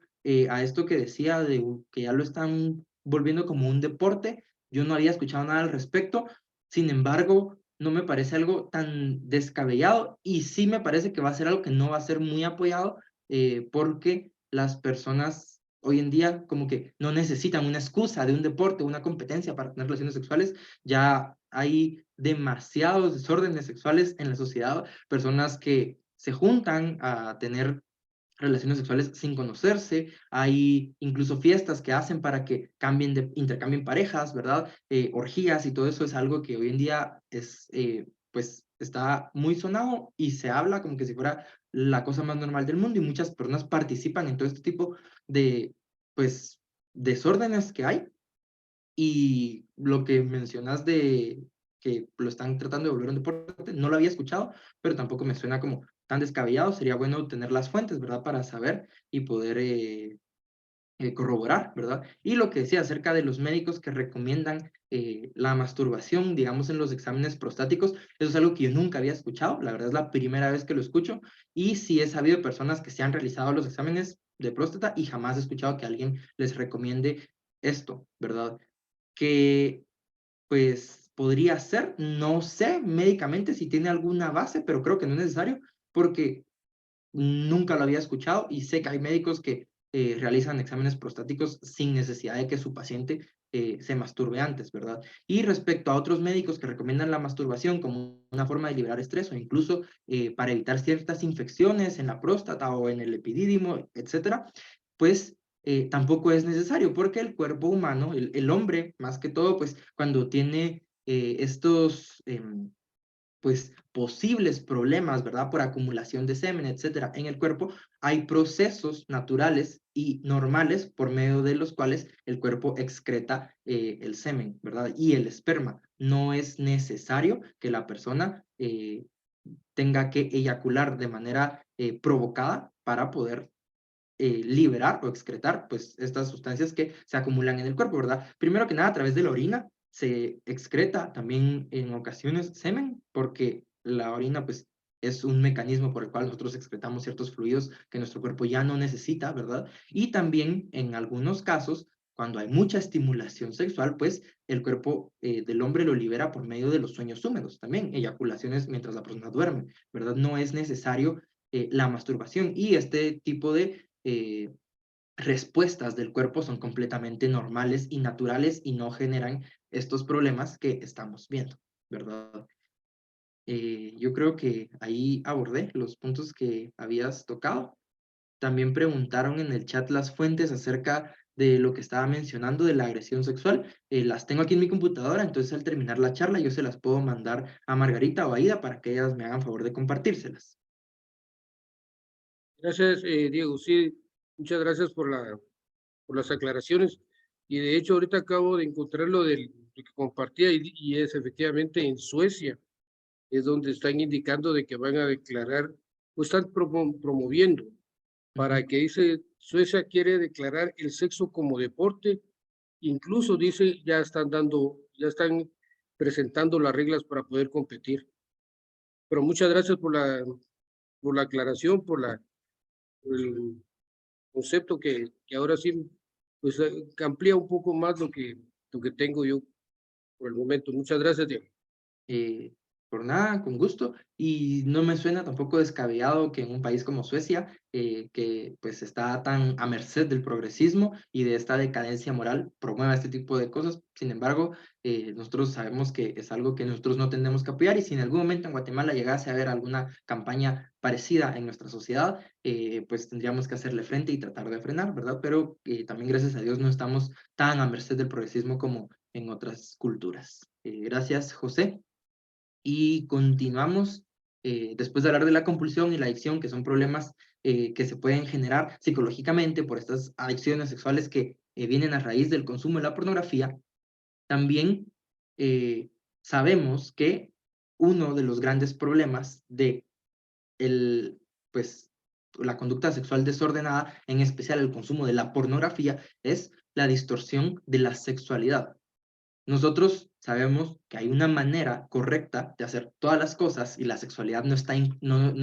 a esto que decía de que ya lo están volviendo como un deporte, yo no había escuchado nada al respecto. Sin embargo, no me parece algo tan descabellado y sí me parece que va a ser algo que no va a ser muy apoyado porque las personas hoy en día como que no necesitan una excusa de un deporte, una competencia para tener relaciones sexuales. Ya hay demasiados desórdenes sexuales en la sociedad, personas que se juntan a tener relaciones sexuales sin conocerse, hay incluso fiestas que hacen para que intercambien parejas, ¿verdad? Orgías y todo eso es algo que hoy en día es, pues, está muy sonado y se habla como que si fuera la cosa más normal del mundo y muchas personas participan en todo este tipo de, pues, desórdenes que hay y lo que mencionas de que lo están tratando de volver un deporte, no lo había escuchado, pero tampoco me suena como tan descabellado. Sería bueno tener las fuentes, ¿verdad? Para saber y poder corroborar, ¿verdad? Y lo que decía acerca de los médicos que recomiendan la masturbación, digamos, en los exámenes prostáticos, eso es algo que yo nunca había escuchado, la verdad es la primera vez que lo escucho, y sí he sabido de personas que se han realizado los exámenes de próstata y jamás he escuchado que alguien les recomiende esto, ¿verdad? Que pues podría ser, no sé médicamente si tiene alguna base, pero creo que no es necesario porque nunca lo había escuchado y sé que hay médicos que realizan exámenes prostáticos sin necesidad de que su paciente se masturbe antes, ¿verdad? Y respecto a otros médicos que recomiendan la masturbación como una forma de liberar estrés o incluso para evitar ciertas infecciones en la próstata o en el epidídimo, etcétera, pues tampoco es necesario porque el cuerpo humano, el hombre más que todo, pues cuando tiene estos pues posibles problemas, ¿verdad? Por acumulación de semen, etcétera, en el cuerpo, hay procesos naturales y normales por medio de los cuales el cuerpo excreta el semen, ¿verdad? Y el esperma. No es necesario que la persona tenga que eyacular de manera provocada para poder liberar o excretar pues estas sustancias que se acumulan en el cuerpo, ¿verdad? Primero que nada, a través de la orina se excreta también en ocasiones semen, porque la orina pues es un mecanismo por el cual nosotros excretamos ciertos fluidos que nuestro cuerpo ya no necesita, ¿verdad? Y también en algunos casos, cuando hay mucha estimulación sexual, pues el cuerpo del hombre lo libera por medio de los sueños húmedos, también eyaculaciones mientras la persona duerme, ¿verdad? No es necesario la masturbación y este tipo de respuestas del cuerpo son completamente normales y naturales y no generan estos problemas que estamos viendo, ¿verdad? Yo creo que ahí abordé los puntos que habías tocado. También preguntaron en el chat las fuentes acerca de lo que estaba mencionando de la agresión sexual. Las tengo aquí en mi computadora, entonces al terminar la charla yo se las puedo mandar a Margarita o a Ida para que ellas me hagan favor de compartírselas. Gracias, Diego. Sí, muchas gracias por las aclaraciones. Y de hecho, ahorita acabo de encontrar lo que compartía y es efectivamente en Suecia, es donde están indicando de que van a declarar, o están promoviendo, para que dice, Suecia quiere declarar el sexo como deporte, incluso dice, ya están presentando las reglas para poder competir. Pero muchas gracias por la aclaración, por el concepto que ahora sí, pues amplía un poco más lo que tengo yo por el momento. Muchas gracias, Diego. eh, por nada, con gusto. Y no me suena tampoco descabellado que en un país como Suecia, que pues está tan a merced del progresismo y de esta decadencia moral, promueva este tipo de cosas. Sin embargo, nosotros sabemos que es algo que nosotros no tenemos que apoyar y si en algún momento en Guatemala llegase a haber alguna campaña parecida en nuestra sociedad, pues tendríamos que hacerle frente y tratar de frenar, ¿verdad? Pero también gracias a Dios no estamos tan a merced del progresismo como en otras culturas. Gracias, José. Y continuamos, después de hablar de la compulsión y la adicción, que son problemas que se pueden generar psicológicamente por estas adicciones sexuales que vienen a raíz del consumo de la pornografía. También sabemos que uno de los grandes problemas de pues, la conducta sexual desordenada, en especial el consumo de la pornografía, es la distorsión de la sexualidad. Nosotros sabemos que hay una manera correcta de hacer todas las cosas y la sexualidad no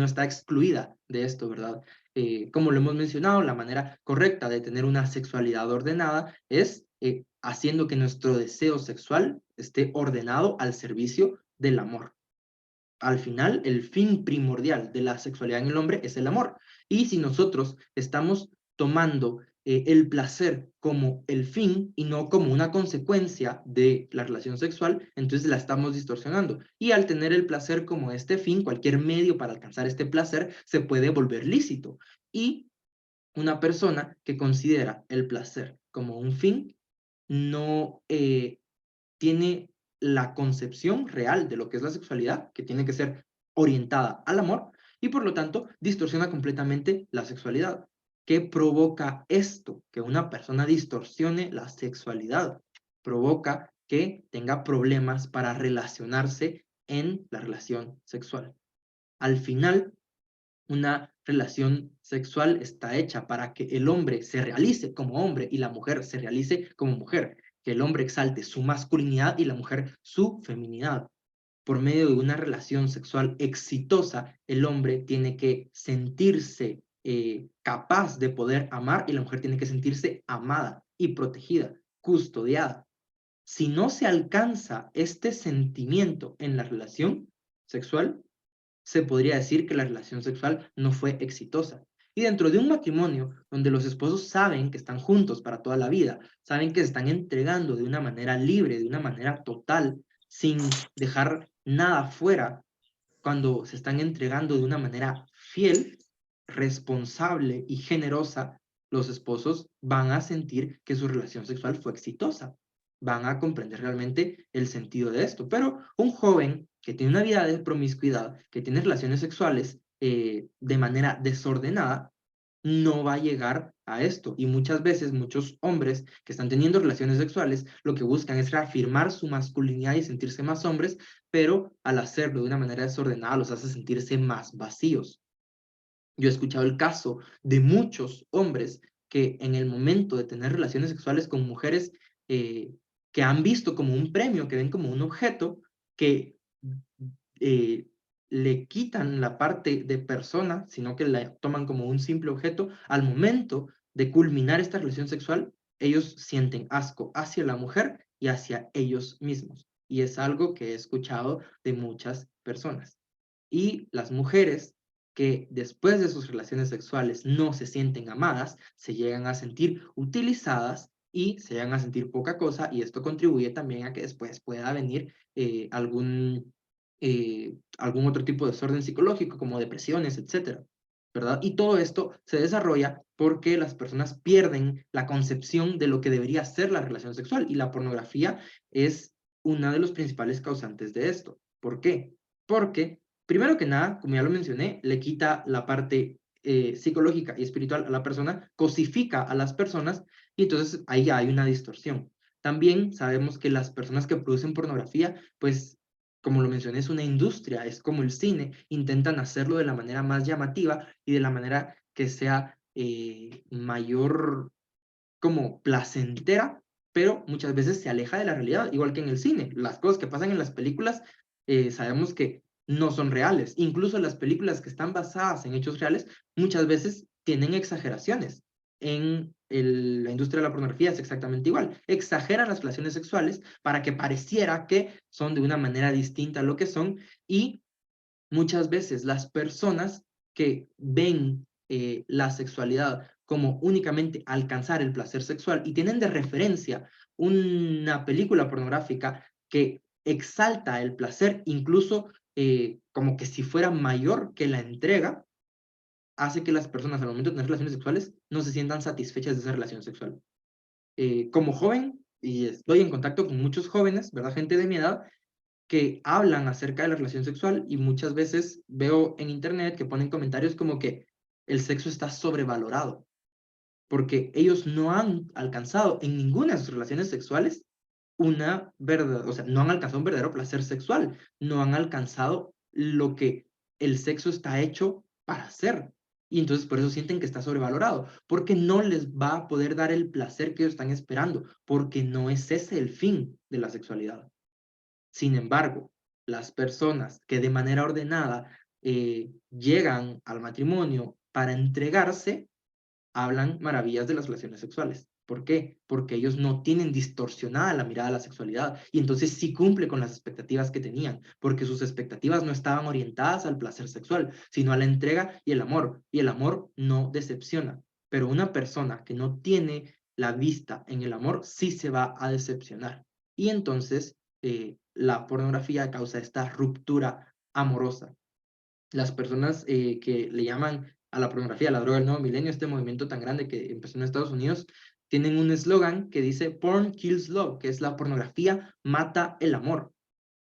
está excluida de esto, ¿verdad? Como lo hemos mencionado, la manera correcta de tener una sexualidad ordenada es haciendo que nuestro deseo sexual esté ordenado al servicio del amor. Al final, el fin primordial de la sexualidad en el hombre es el amor. Y si nosotros estamos tomando el placer como el fin y no como una consecuencia de la relación sexual, entonces la estamos distorsionando. Y al tener el placer como este fin, cualquier medio para alcanzar este placer se puede volver lícito. Y una persona que considera el placer como un fin no tiene la concepción real de lo que es la sexualidad, que tiene que ser orientada al amor, y por lo tanto distorsiona completamente la sexualidad. ¿Qué provoca esto? Que una persona distorsione la sexualidad. Provoca que tenga problemas para relacionarse en la relación sexual. Al final, una relación sexual está hecha para que el hombre se realice como hombre y la mujer se realice como mujer, que el hombre exalte su masculinidad y la mujer su feminidad. Por medio de una relación sexual exitosa, el hombre tiene que sentirse capaz de poder amar y la mujer tiene que sentirse amada y protegida, custodiada. Si no se alcanza este sentimiento en la relación sexual, se podría decir que la relación sexual no fue exitosa. Y dentro de un matrimonio donde los esposos saben que están juntos para toda la vida, saben que se están entregando de una manera libre, de una manera total, sin dejar nada fuera, cuando se están entregando de una manera fiel, responsable y generosa, los esposos van a sentir que su relación sexual fue exitosa. Van a comprender realmente el sentido de esto. Pero un joven que tiene una vida de promiscuidad, que tiene relaciones sexuales de manera desordenada, no va a llegar a esto. Y muchas veces muchos hombres que están teniendo relaciones sexuales lo que buscan es reafirmar su masculinidad y sentirse más hombres, pero al hacerlo de una manera desordenada los hace sentirse más vacíos. Yo he escuchado el caso de muchos hombres que en el momento de tener relaciones sexuales con mujeres que han visto como un premio, que ven como un objeto, que eh, le quitan la parte de persona, sino que la toman como un simple objeto, al momento de culminar esta relación sexual, ellos sienten asco hacia la mujer y hacia ellos mismos. Y es algo que he escuchado de muchas personas. Y las mujeres que después de sus relaciones sexuales no se sienten amadas, se llegan a sentir utilizadas y se llegan a sentir poca cosa, y esto contribuye también a que después pueda venir algún otro tipo de desorden psicológico, como depresiones, etcétera, ¿verdad? Y todo esto se desarrolla porque las personas pierden la concepción de lo que debería ser la relación sexual, y la pornografía es una de los principales causantes de esto. ¿Por qué? Porque, primero que nada, como ya lo mencioné, le quita la parte psicológica y espiritual a la persona, cosifica a las personas, y entonces ahí ya hay una distorsión. También sabemos que las personas que producen pornografía, pues como lo mencioné, es una industria, es como el cine, intentan hacerlo de la manera más llamativa y de la manera que sea mayor como placentera, pero muchas veces se aleja de la realidad, igual que en el cine. Las cosas que pasan en las películas sabemos que no son reales. Incluso las películas que están basadas en hechos reales muchas veces tienen exageraciones. En la industria de la pornografía es exactamente igual. Exageran las relaciones sexuales para que pareciera que son de una manera distinta a lo que son, y muchas veces las personas que ven la sexualidad como únicamente alcanzar el placer sexual y tienen de referencia una película pornográfica que exalta el placer, incluso como que si fuera mayor que la entrega, hace que las personas al momento de tener relaciones sexuales no se sientan satisfechas de esa relación sexual. Como joven, y estoy en contacto con muchos jóvenes, ¿verdad? Gente de mi edad, que hablan acerca de la relación sexual y muchas veces veo en internet que ponen comentarios como que el sexo está sobrevalorado, porque ellos no han alcanzado en ninguna de sus relaciones sexuales una verdad, o sea, no han alcanzado un verdadero placer sexual, no han alcanzado lo que el sexo está hecho para hacer. Y entonces por eso sienten que está sobrevalorado, porque no les va a poder dar el placer que ellos están esperando, porque no es ese el fin de la sexualidad. Sin embargo, las personas que de manera ordenada llegan al matrimonio para entregarse, hablan maravillas de las relaciones sexuales. ¿Por qué? Porque ellos no tienen distorsionada la mirada a la sexualidad y entonces sí cumple con las expectativas que tenían, porque sus expectativas no estaban orientadas al placer sexual, sino a la entrega y el amor no decepciona. Pero una persona que no tiene la vista en el amor sí se va a decepcionar. Y entonces la pornografía causa esta ruptura amorosa. Las personas que le llaman a la pornografía la droga del nuevo milenio, este movimiento tan grande que empezó en Estados Unidos, tienen un eslogan que dice Porn kills love, que es la pornografía mata el amor.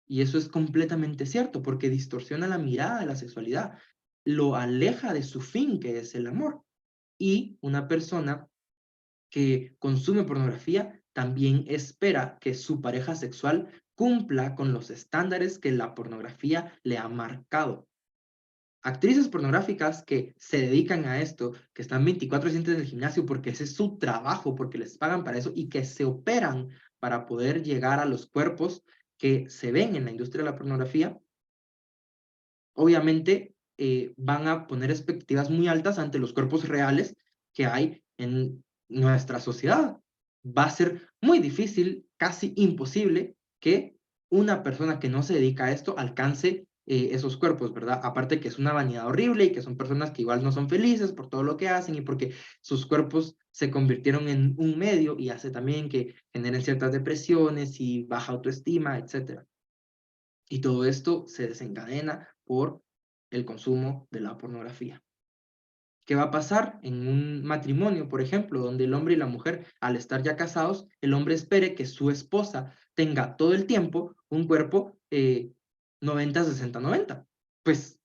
Y eso es completamente cierto, porque distorsiona la mirada de la sexualidad, lo aleja de su fin, que es el amor. Y una persona que consume pornografía también espera que su pareja sexual cumpla con los estándares que la pornografía le ha marcado. Actrices pornográficas que se dedican a esto, que están 24/7 en el gimnasio porque ese es su trabajo, porque les pagan para eso y que se operan para poder llegar a los cuerpos que se ven en la industria de la pornografía, obviamente van a poner expectativas muy altas ante los cuerpos reales que hay en nuestra sociedad. Va a ser muy difícil, casi imposible, que una persona que no se dedica a esto alcance esos cuerpos, ¿verdad? Aparte que es una vanidad horrible y que son personas que igual no son felices por todo lo que hacen y porque sus cuerpos se convirtieron en un medio y hace también que generen ciertas depresiones y baja autoestima, etcétera. Y todo esto se desencadena por el consumo de la pornografía. ¿Qué va a pasar en un matrimonio, por ejemplo, donde el hombre y la mujer, al estar ya casados, el hombre espere que su esposa tenga todo el tiempo un cuerpo 90-60-90? Pues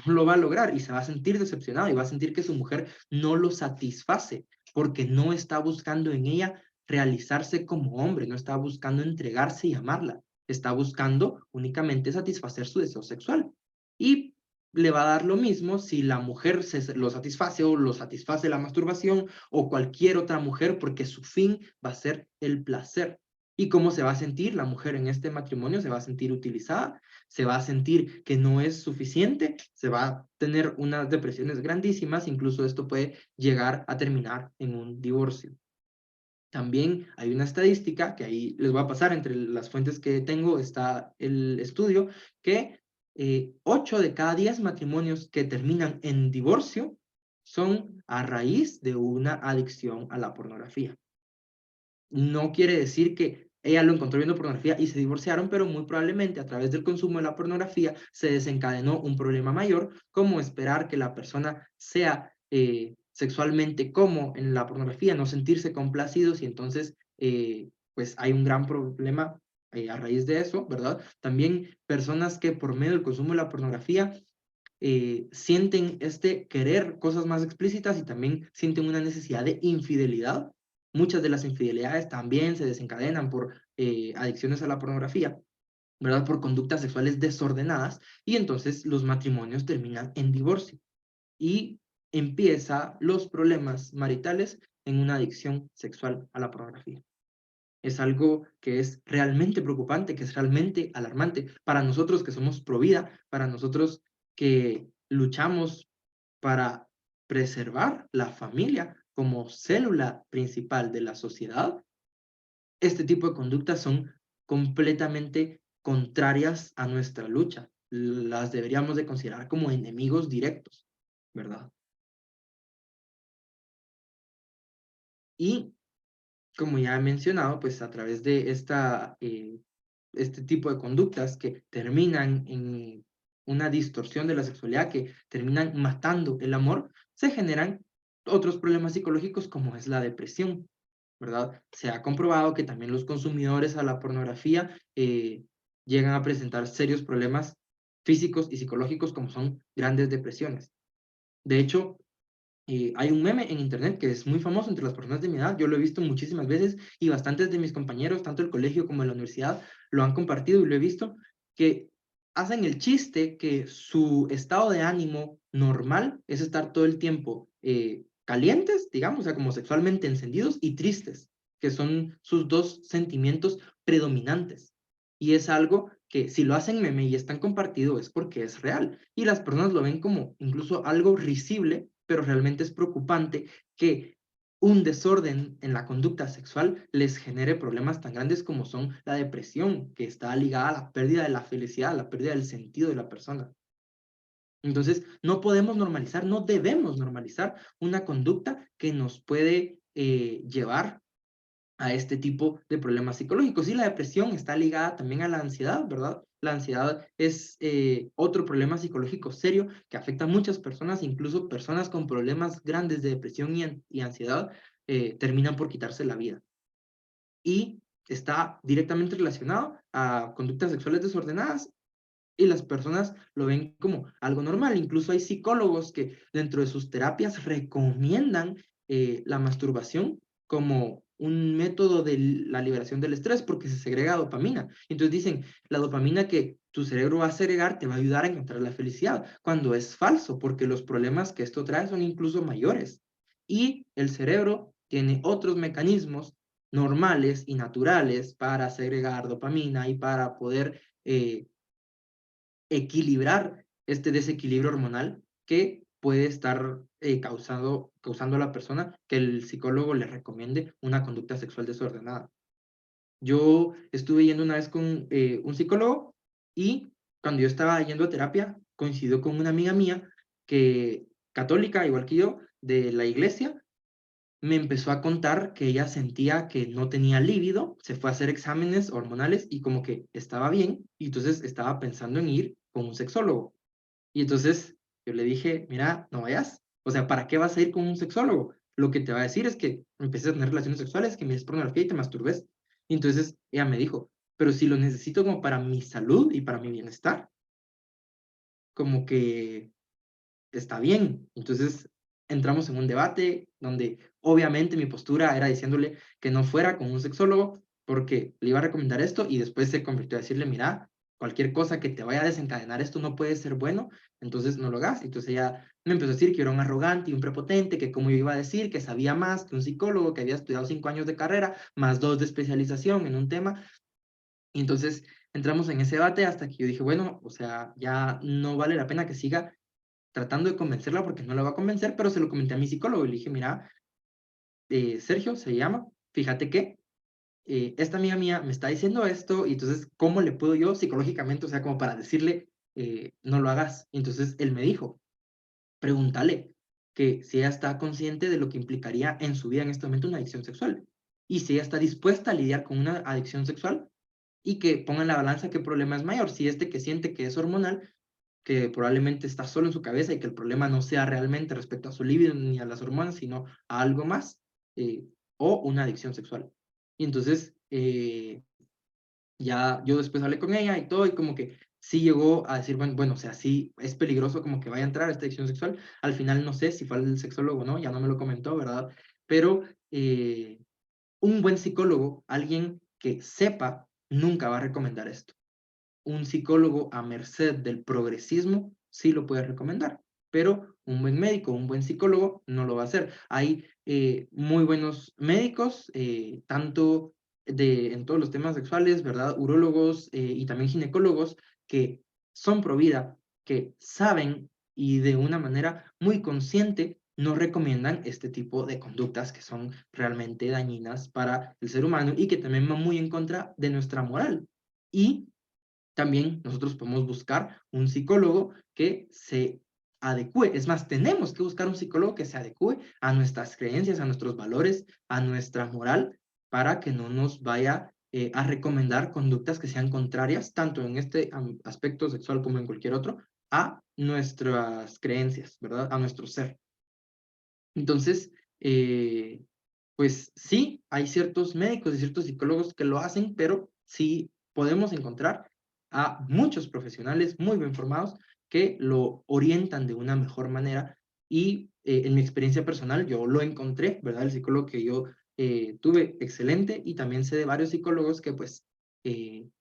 no lo va a lograr y se va a sentir decepcionado y va a sentir que su mujer no lo satisface porque no está buscando en ella realizarse como hombre, no está buscando entregarse y amarla, está buscando únicamente satisfacer su deseo sexual. Y le va a dar lo mismo si la mujer lo satisface o lo satisface la masturbación o cualquier otra mujer porque su fin va a ser el placer. ¿Y cómo se va a sentir la mujer en este matrimonio? Se va a sentir utilizada, se va a sentir que no es suficiente, se va a tener unas depresiones grandísimas, incluso esto puede llegar a terminar en un divorcio. También hay una estadística que ahí les voy a pasar, entre las fuentes que tengo está el estudio, que 8 de cada 10 matrimonios que terminan en divorcio son a raíz de una adicción a la pornografía. No quiere decir que ella lo encontró viendo pornografía y se divorciaron, pero muy probablemente a través del consumo de la pornografía se desencadenó un problema mayor, como esperar que la persona sea sexualmente como en la pornografía, no sentirse complacidos y entonces pues hay un gran problema a raíz de eso, ¿verdad? También personas que por medio del consumo de la pornografía sienten este querer cosas más explícitas y también sienten una necesidad de infidelidad. Muchas de las infidelidades también se desencadenan por adicciones a la pornografía, ¿verdad? Por conductas sexuales desordenadas y entonces los matrimonios terminan en divorcio y empieza los problemas maritales en una adicción sexual a la pornografía. Es algo que es realmente preocupante, que es realmente alarmante para nosotros que somos pro vida, para nosotros que luchamos para preservar la familia como célula principal de la sociedad. Este tipo de conductas son completamente contrarias a nuestra lucha. Las deberíamos de considerar como enemigos directos, ¿verdad? Y como ya he mencionado, pues a través de este tipo de conductas que terminan en una distorsión de la sexualidad, que terminan matando el amor, se generan otros problemas psicológicos como es la depresión. ¿verdad? Se ha comprobado que también los consumidores a la pornografía llegan a presentar serios problemas físicos y psicológicos como son grandes depresiones. De hecho, hay un meme en internet que es muy famoso entre las personas de mi edad, yo lo he visto muchísimas veces y bastantes de mis compañeros, tanto del colegio como de la universidad, lo han compartido y lo he visto, que hacen el chiste que su estado de ánimo normal es estar todo el tiempo calientes, digamos, o sea, como sexualmente encendidos y tristes, que son sus dos sentimientos predominantes. Y es algo que si lo hacen meme y están compartido es porque es real. Y las personas lo ven como incluso algo risible, pero realmente es preocupante que un desorden en la conducta sexual les genere problemas tan grandes como son la depresión, que está ligada a la pérdida de la felicidad, a la pérdida del sentido de la persona. Entonces, no podemos normalizar, no debemos normalizar una conducta que nos puede llevar a este tipo de problemas psicológicos. Y la depresión está ligada también a la ansiedad, ¿verdad? La ansiedad es otro problema psicológico serio que afecta a muchas personas, incluso personas con problemas grandes de depresión y ansiedad terminan por quitarse la vida. Y está directamente relacionado a conductas sexuales desordenadas y las personas lo ven como algo normal. Incluso hay psicólogos que dentro de sus terapias recomiendan la masturbación como un método de la liberación del estrés porque se segrega dopamina. Entonces dicen, la dopamina que tu cerebro va a segregar te va a ayudar a encontrar la felicidad, cuando es falso porque los problemas que esto trae son incluso mayores. Y el cerebro tiene otros mecanismos normales y naturales para segregar dopamina y para poder equilibrar este desequilibrio hormonal que puede estar causando a la persona que el psicólogo le recomiende una conducta sexual desordenada. Yo estuve yendo una vez con un psicólogo y cuando yo estaba yendo a terapia coincidió con una amiga mía que católica, igual que yo, de la iglesia, me empezó a contar que ella sentía que no tenía líbido, se fue a hacer exámenes hormonales y como que estaba bien, y entonces estaba pensando en ir con un sexólogo. Y entonces yo le dije, mira, no vayas, o sea, ¿para qué vas a ir con un sexólogo? Lo que te va a decir es que empieces a tener relaciones sexuales, que mires pornografía y te masturbes. Y entonces ella me dijo, pero si lo necesito como para mi salud y para mi bienestar, como que está bien. Entonces entramos en un debate donde obviamente mi postura era diciéndole que no fuera con un sexólogo porque le iba a recomendar esto y después se convirtió a decirle, mira, cualquier cosa que te vaya a desencadenar esto no puede ser bueno, entonces no lo hagas. Entonces ella me empezó a decir que yo era un arrogante y un prepotente, que como yo iba a decir, que sabía más que un psicólogo, que había estudiado 5 años de carrera, más 2 de especialización en un tema. Y entonces entramos en ese debate hasta que yo dije, bueno, o sea, ya no vale la pena que siga tratando de convencerla porque no la va a convencer, pero se lo comenté a mi psicólogo y le dije, mira, Sergio se llama, fíjate que esta amiga mía me está diciendo esto y entonces, ¿cómo le puedo yo psicológicamente, o sea, como para decirle, no lo hagas? Y entonces él me dijo, pregúntale que si ella está consciente de lo que implicaría en su vida en este momento una adicción sexual y si ella está dispuesta a lidiar con una adicción sexual y que ponga en la balanza qué problema es mayor, si este que siente que es hormonal, que probablemente está solo en su cabeza y que el problema no sea realmente respecto a su libido ni a las hormonas, sino a algo más, eh, o una adicción sexual. Y entonces, ya yo después hablé con ella y todo, y como que sí llegó a decir, bueno, o sea, sí es peligroso como que vaya a entrar a esta adicción sexual. Al final no sé si fue el sexólogo o no, ya no me lo comentó, ¿verdad? Pero un buen psicólogo, alguien que sepa, nunca va a recomendar esto. Un psicólogo a merced del progresismo sí lo puede recomendar, pero un buen médico, un buen psicólogo no lo va a hacer. Hay muy buenos médicos, tanto en todos los temas sexuales, ¿verdad? Urólogos y también ginecólogos que son pro vida, que saben y de una manera muy consciente nos recomiendan este tipo de conductas que son realmente dañinas para el ser humano y que también van muy en contra de nuestra moral. Y también nosotros podemos buscar un psicólogo que se adecue. Es más, tenemos que buscar un psicólogo que se adecue a nuestras creencias, a nuestros valores, a nuestra moral, para que no nos vaya a recomendar conductas que sean contrarias, tanto en este aspecto sexual como en cualquier otro, a nuestras creencias, ¿verdad? A nuestro ser. Entonces, pues sí, hay ciertos médicos y ciertos psicólogos que lo hacen, pero sí podemos encontrar a muchos profesionales muy bien formados que lo orientan de una mejor manera y en mi experiencia personal yo lo encontré, ¿verdad? El psicólogo que yo tuve excelente y también sé de varios psicólogos que pues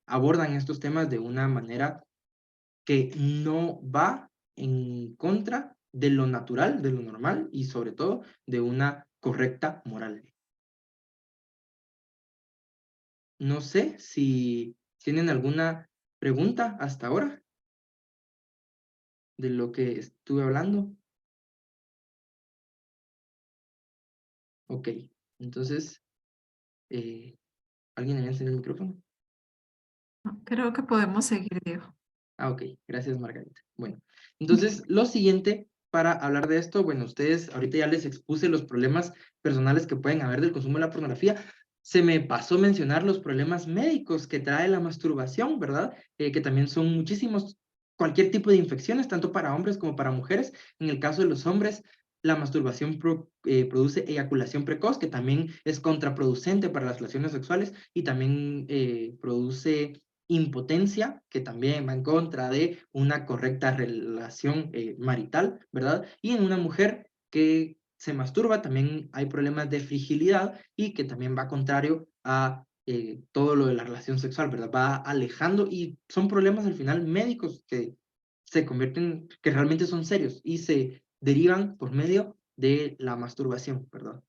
abordan estos temas de una manera que no va en contra de lo natural, de lo normal y sobre todo de una correcta moral. No sé si tienen alguna pregunta hasta ahora de lo que estuve hablando. Ok, entonces, ¿alguien me enciende el micrófono? Creo que podemos seguir, Diego. Ah, ok, gracias Margarita. Bueno, entonces lo siguiente para hablar de esto, bueno, ustedes ahorita ya les expuse los problemas personales que pueden haber del consumo de la pornografía. Se me pasó mencionar los problemas médicos que trae la masturbación, ¿verdad? Que también son muchísimos, cualquier tipo de infecciones, tanto para hombres como para mujeres. En el caso de los hombres, la masturbación produce eyaculación precoz, que también es contraproducente para las relaciones sexuales y también produce impotencia, que también va en contra de una correcta relación marital, ¿verdad? Y en una mujer que se masturba también hay problemas de frigilidad y que también va contrario a todo lo de la relación sexual, ¿verdad? Va alejando y son problemas al final médicos que se convierten, que realmente son serios y se derivan por medio de la masturbación, ¿verdad?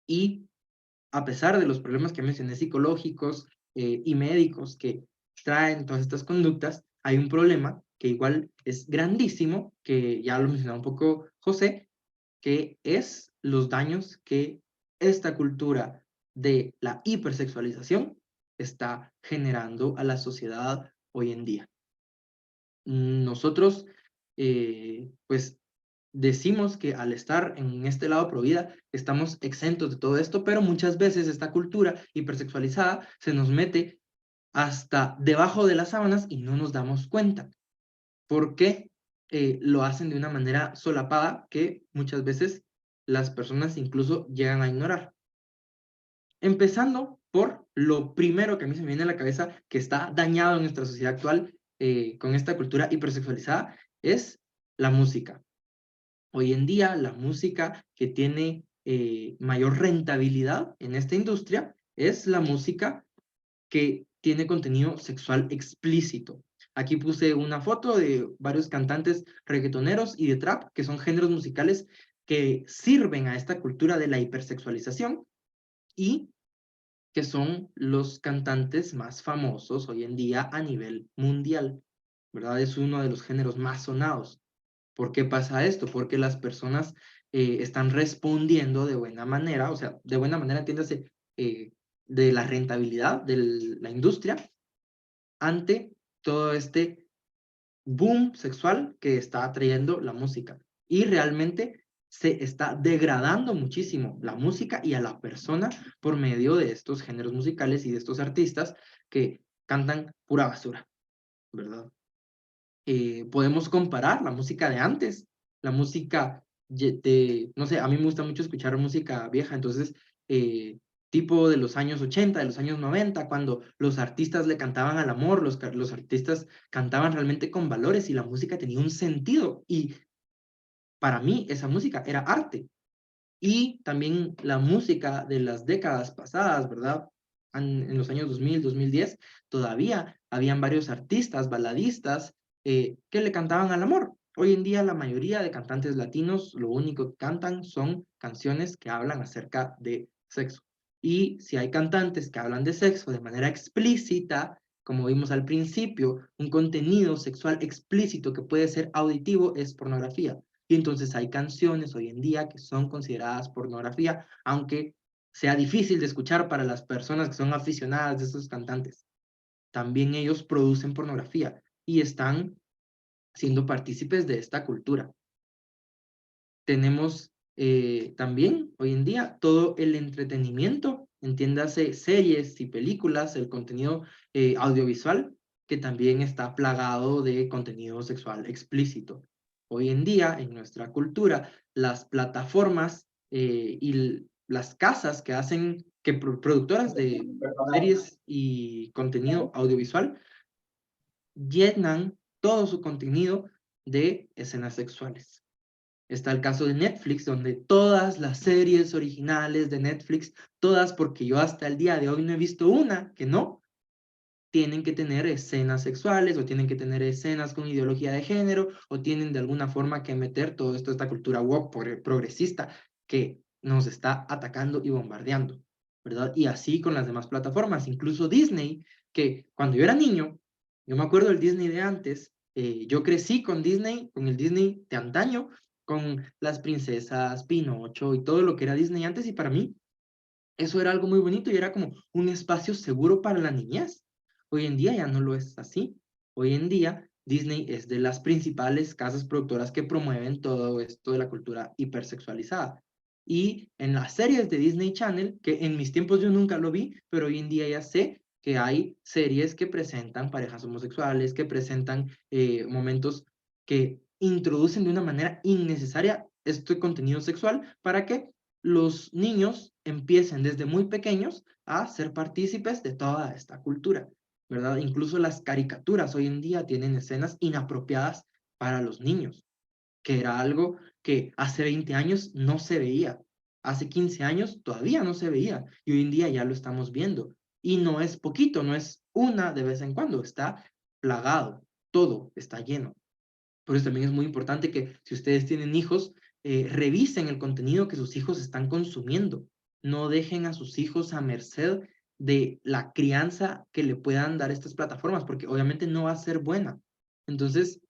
Y a pesar de los problemas que mencioné psicológicos y médicos que traen todas estas conductas, hay un problema que igual es grandísimo, que ya lo mencionaba un poco José, que es los daños que esta cultura de la hipersexualización está generando a la sociedad hoy en día. Nosotros, pues, decimos que al estar en este lado pro vida estamos exentos de todo esto, pero muchas veces esta cultura hipersexualizada se nos mete hasta debajo de las sábanas y no nos damos cuenta. Porque lo hacen de una manera solapada que muchas veces las personas incluso llegan a ignorar. Empezando por lo primero que a mí se me viene a la cabeza que está dañado en nuestra sociedad actual con esta cultura hipersexualizada es la música. Hoy en día, la música que tiene mayor rentabilidad en esta industria es la música que tiene contenido sexual explícito. Aquí puse una foto de varios cantantes reggaetoneros y de trap, que son géneros musicales que sirven a esta cultura de la hipersexualización y que son los cantantes más famosos hoy en día a nivel mundial, ¿verdad? Es uno de los géneros más sonados. ¿Por qué pasa esto? Porque las personas están respondiendo de buena manera, o sea, de buena manera, entiéndase, de la rentabilidad de la industria ante todo este boom sexual que está trayendo la música. Y realmente se está degradando muchísimo la música y a la persona por medio de estos géneros musicales y de estos artistas que cantan pura basura, ¿verdad? Podemos comparar la música de antes, la música de, no sé, a mí me gusta mucho escuchar música vieja, entonces, tipo de los años 80, de los años 90, cuando los artistas le cantaban al amor, los artistas cantaban realmente con valores y la música tenía un sentido y para mí esa música era arte. Y también la música de las décadas pasadas, ¿verdad? En los años 2000, 2010, todavía habían varios artistas, baladistas, que le cantaban al amor. Hoy en día la mayoría de cantantes latinos lo único que cantan son canciones que hablan acerca de sexo. Y si hay cantantes que hablan de sexo de manera explícita, como vimos al principio, un contenido sexual explícito que puede ser auditivo es pornografía. Y entonces hay canciones hoy en día que son consideradas pornografía, aunque sea difícil de escuchar para las personas que son aficionadas de esos cantantes. También ellos producen pornografía y están siendo partícipes de esta cultura. Tenemos también hoy en día todo el entretenimiento, entiéndase series y películas, el contenido audiovisual, que también está plagado de contenido sexual explícito. Hoy en día, en nuestra cultura, las plataformas y las casas que hacen, productoras de series y contenido audiovisual, llenan todo su contenido de escenas sexuales. Está el caso de Netflix, donde todas las series originales de Netflix, todas, porque yo hasta el día de hoy no he visto una que no, tienen que tener escenas sexuales o tienen que tener escenas con ideología de género o tienen de alguna forma que meter todo esto, esta cultura woke progresista que nos está atacando y bombardeando, ¿verdad? Y así con las demás plataformas, incluso Disney, que cuando yo era niño, yo me acuerdo del Disney de antes, yo crecí con Disney, con el Disney de antaño, con las princesas, Pinocho y todo lo que era Disney antes, y para mí eso era algo muy bonito y era como un espacio seguro para la niñez. Hoy en día ya no lo es así. Hoy en día Disney es de las principales casas productoras que promueven todo esto de la cultura hipersexualizada. Y en las series de Disney Channel, que en mis tiempos yo nunca lo vi, pero hoy en día ya sé que hay series que presentan parejas homosexuales, que presentan momentos que introducen de una manera innecesaria este contenido sexual para que los niños empiecen desde muy pequeños a ser partícipes de toda esta cultura, ¿verdad? Incluso las caricaturas hoy en día tienen escenas inapropiadas para los niños, que era algo que hace 20 años no se veía, hace 15 años todavía no se veía, y hoy en día ya lo estamos viendo. Y no es poquito, no es una de vez en cuando, está plagado, todo está lleno. Por eso también es muy importante que si ustedes tienen hijos, revisen el contenido que sus hijos están consumiendo. No dejen a sus hijos a merced de la crianza que le puedan dar estas plataformas, porque obviamente no va a ser buena. Entonces,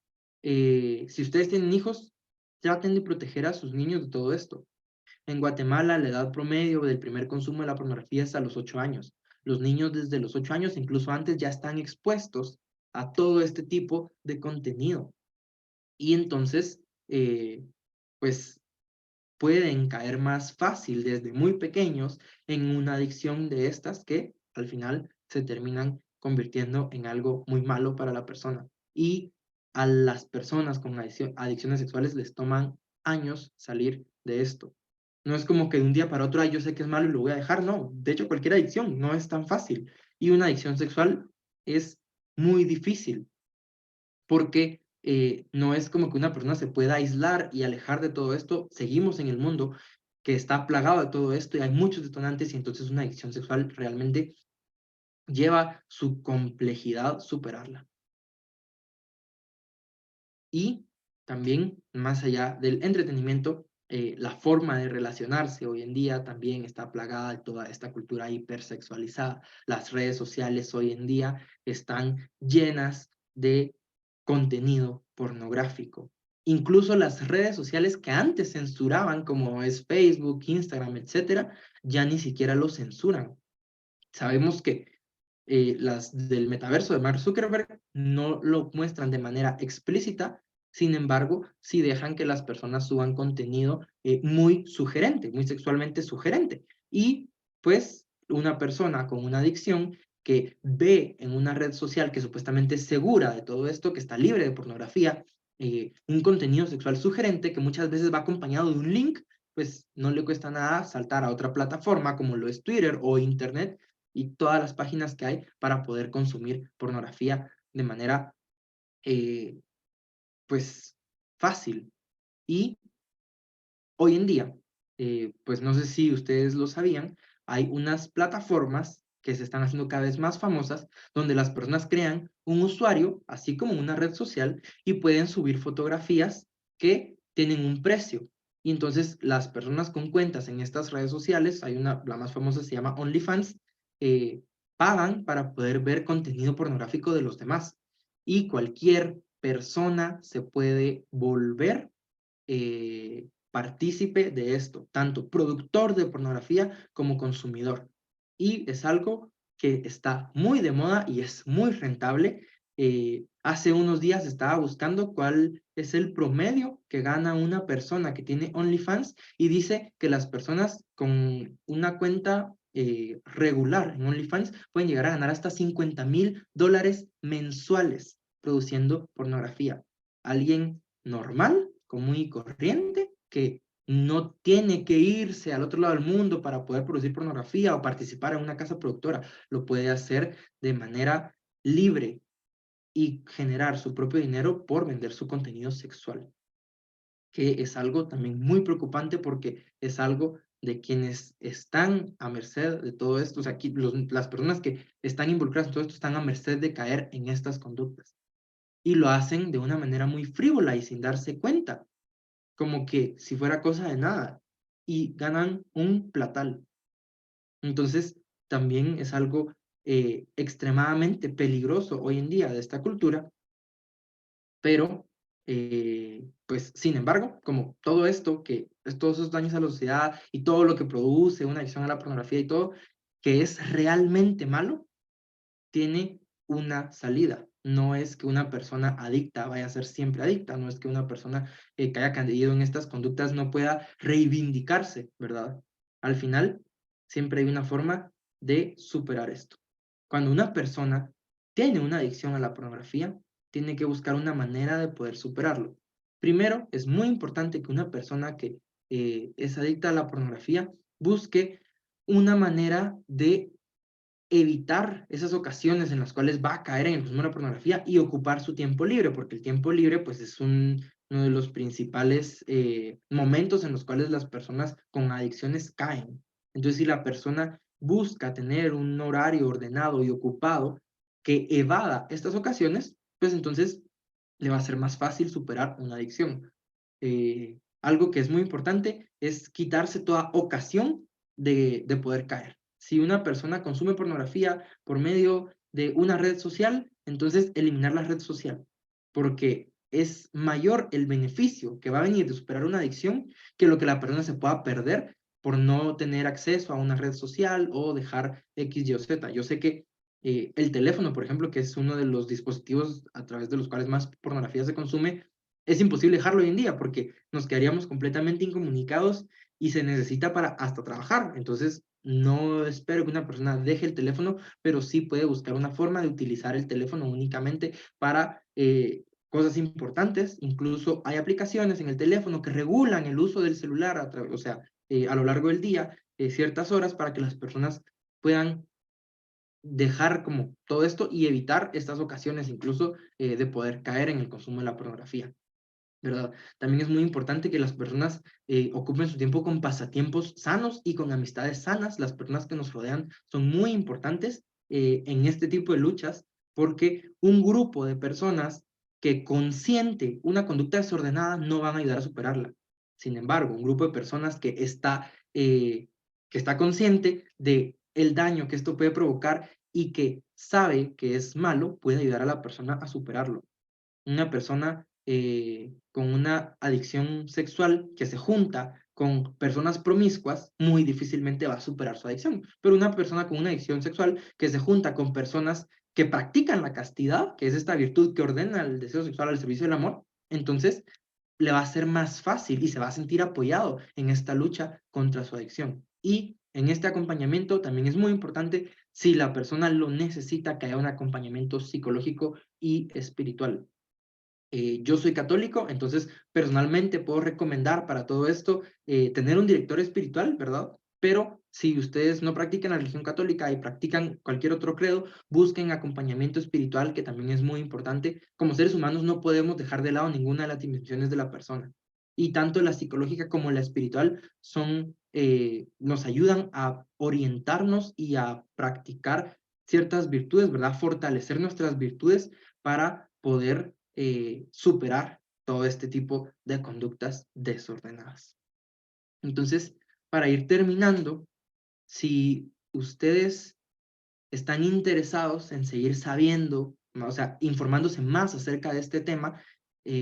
si ustedes tienen hijos, traten de proteger a sus niños de todo esto. En Guatemala, la edad promedio del primer consumo de la pornografía es a los 8 años. Los niños desde los 8 años, incluso antes, ya están expuestos a todo este tipo de contenido. Y entonces, pues pueden caer más fácil desde muy pequeños en una adicción de estas que al final se terminan convirtiendo en algo muy malo para la persona. Y a las personas con adicciones sexuales les toman años salir de esto. No es como que de un día para otro, "Ay, yo sé que es malo y lo voy a dejar", no. De hecho, cualquier adicción no es tan fácil. Y una adicción sexual es muy difícil porque no es como que una persona se pueda aislar y alejar de todo esto. Seguimos en el mundo que está plagado de todo esto y hay muchos detonantes y entonces una adicción sexual realmente lleva su complejidad superarla. Y también, más allá del entretenimiento, la forma de relacionarse hoy en día también está plagada de toda esta cultura hipersexualizada. Las redes sociales hoy en día están llenas de contenido pornográfico. Incluso las redes sociales que antes censuraban, como es Facebook, Instagram, etcétera, ya ni siquiera lo censuran. Sabemos que las del metaverso de Mark Zuckerberg no lo muestran de manera explícita, sin embargo, sí dejan que las personas suban contenido muy sugerente, muy sexualmente sugerente. Y pues una persona con una adicción que ve en una red social que supuestamente es segura de todo esto, que está libre de pornografía, un contenido sexual sugerente que muchas veces va acompañado de un link, pues no le cuesta nada saltar a otra plataforma como lo es Twitter o Internet y todas las páginas que hay para poder consumir pornografía de manera, pues, fácil. Y hoy en día, pues no sé si ustedes lo sabían, hay unas plataformas que se están haciendo cada vez más famosas, donde las personas crean un usuario, así como una red social, y pueden subir fotografías que tienen un precio. Y entonces las personas con cuentas en estas redes sociales, hay una, la más famosa se llama OnlyFans, eh, pagan para poder ver contenido pornográfico de los demás. Y cualquier persona se puede volver partícipe de esto, tanto productor de pornografía como consumidor. Y es algo que está muy de moda y es muy rentable. Hace unos días estaba buscando cuál es el promedio que gana una persona que tiene OnlyFans y dice que las personas con una cuenta regular en OnlyFans pueden llegar a ganar hasta $50,000 mensuales produciendo pornografía. Alguien normal, común y corriente, que no tiene que irse al otro lado del mundo para poder producir pornografía o participar en una casa productora. Lo puede hacer de manera libre y generar su propio dinero por vender su contenido sexual, que es algo también muy preocupante porque es algo de quienes están a merced de todo esto. O sea, aquí las personas que están involucradas en todo esto están a merced de caer en estas conductas. Y lo hacen de una manera muy frívola y sin darse cuenta, como que si fuera cosa de nada, y ganan un platal. Entonces, también es algo extremadamente peligroso hoy en día de esta cultura, pero, pues, sin embargo, como todo esto, que es todos esos daños a la sociedad y todo lo que produce una adicción a la pornografía y todo, que es realmente malo, tiene una salida. No es que una persona adicta vaya a ser siempre adicta, no es que una persona que haya caído en estas conductas no pueda reivindicarse, ¿verdad? Al final, siempre hay una forma de superar esto. Cuando una persona tiene una adicción a la pornografía, tiene que buscar una manera de poder superarlo. Primero, es muy importante que una persona que es adicta a la pornografía busque una manera de evitar esas ocasiones en las cuales va a caer en el consumo de la pornografía y ocupar su tiempo libre, porque el tiempo libre pues es uno de los principales momentos en los cuales las personas con adicciones caen. Entonces, si la persona busca tener un horario ordenado y ocupado que evada estas ocasiones, pues entonces le va a ser más fácil superar una adicción. Algo que es muy importante es quitarse toda ocasión de poder caer. Si una persona consume pornografía por medio de una red social, entonces eliminar la red social, porque es mayor el beneficio que va a venir de superar una adicción que lo que la persona se pueda perder por no tener acceso a una red social o dejar X, Y o Z. Yo sé que el teléfono, por ejemplo, que es uno de los dispositivos a través de los cuales más pornografía se consume, es imposible dejarlo hoy en día porque nos quedaríamos completamente incomunicados y se necesita para hasta trabajar. Entonces, no espero que una persona deje el teléfono, pero sí puede buscar una forma de utilizar el teléfono únicamente para cosas importantes. Incluso hay aplicaciones en el teléfono que regulan el uso del celular, o sea, a lo largo del día, ciertas horas para que las personas puedan dejar como todo esto y evitar estas ocasiones incluso de poder caer en el consumo de la pornografía, ¿verdad? También es muy importante que las personas ocupen su tiempo con pasatiempos sanos y con amistades sanas. Las personas que nos rodean son muy importantes en este tipo de luchas porque un grupo de personas que consiente una conducta desordenada no van a ayudar a superarla. Sin embargo, un grupo de personas que está consciente de el daño que esto puede provocar y que sabe que es malo, puede ayudar a la persona a superarlo. Una persona con una adicción sexual que se junta con personas promiscuas, muy difícilmente va a superar su adicción. Pero una persona con una adicción sexual que se junta con personas que practican la castidad, que es esta virtud que ordena el deseo sexual al servicio del amor, entonces le va a ser más fácil y se va a sentir apoyado en esta lucha contra su adicción. Y en este acompañamiento también es muy importante, si la persona lo necesita, que haya un acompañamiento psicológico y espiritual. Yo soy católico, entonces personalmente puedo recomendar para todo esto tener un director espiritual, ¿verdad? Pero si ustedes no practican la religión católica y practican cualquier otro credo, busquen acompañamiento espiritual, que también es muy importante. Como seres humanos no podemos dejar de lado ninguna de las dimensiones de la persona. Y tanto la psicológica como la espiritual nos ayudan a orientarnos y a practicar ciertas virtudes, ¿verdad? Fortalecer nuestras virtudes para poder superar todo este tipo de conductas desordenadas. Entonces, para ir terminando, si ustedes están interesados en seguir sabiendo, o sea, informándose más acerca de este tema,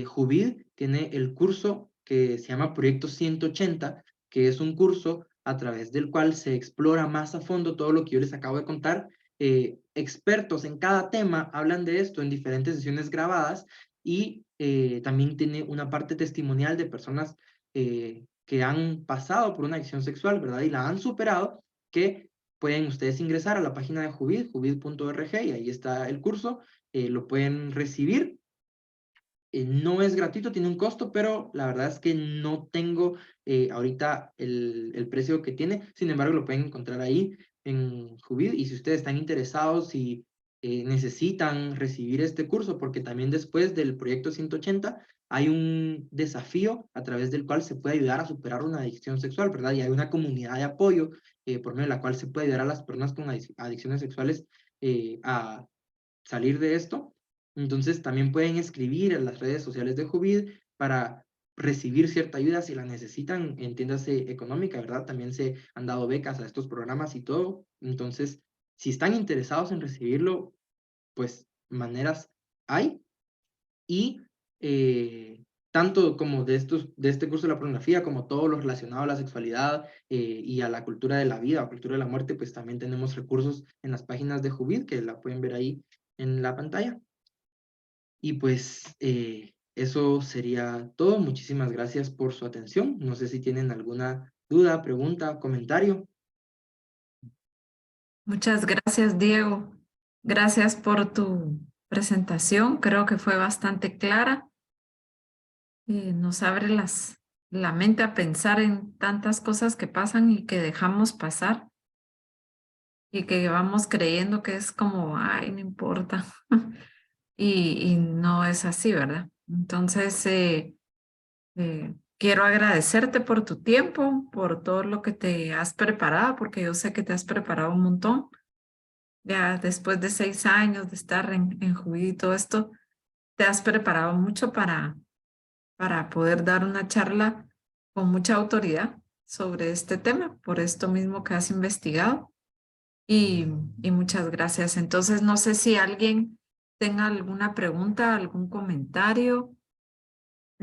Juvid tiene el curso que se llama Proyecto 180, que es un curso a través del cual se explora más a fondo todo lo que yo les acabo de contar. Expertos en cada tema hablan de esto en diferentes sesiones grabadas y también tiene una parte testimonial de personas que han pasado por una adicción sexual, ¿verdad? Y la han superado, que pueden ustedes ingresar a la página de Juvid, juvid.org, y ahí está el curso, lo pueden recibir. no es gratuito, tiene un costo, pero la verdad es que no tengo ahorita el precio que tiene. Sin embargo, lo pueden encontrar ahí en Juvid. Y si ustedes están interesados y necesitan recibir este curso, porque también después del proyecto 180 hay un desafío a través del cual se puede ayudar a superar una adicción sexual, ¿verdad? Y hay una comunidad de apoyo por medio de la cual se puede ayudar a las personas con adicciones sexuales a salir de esto. Entonces también pueden escribir en las redes sociales de Juvid para recibir cierta ayuda si la necesitan, entiéndase económica, ¿verdad? También se han dado becas a estos programas y todo. Entonces, si están interesados en recibirlo, pues maneras hay. Y tanto como de este curso de la pornografía, como todo lo relacionado a la sexualidad y a la cultura de la vida o cultura de la muerte, pues también tenemos recursos en las páginas de Juvid, que la pueden ver ahí en la pantalla. Y pues eso sería todo. Muchísimas gracias por su atención. No sé si tienen alguna duda, pregunta, comentario. Muchas gracias, Diego. Gracias por tu presentación. Creo que fue bastante clara. Nos abre la mente a pensar en tantas cosas que pasan y que dejamos pasar y que vamos creyendo que es como, ay, no importa. Y no es así, ¿verdad? Entonces, quiero agradecerte por tu tiempo, por todo lo que te has preparado, porque yo sé que te has preparado un montón. Ya después de 6 años de estar en Juvid y todo esto, te has preparado mucho para poder dar una charla con mucha autoridad sobre este tema, por esto mismo que has investigado. Y muchas gracias. Entonces, no sé si alguien tenga alguna pregunta, algún comentario.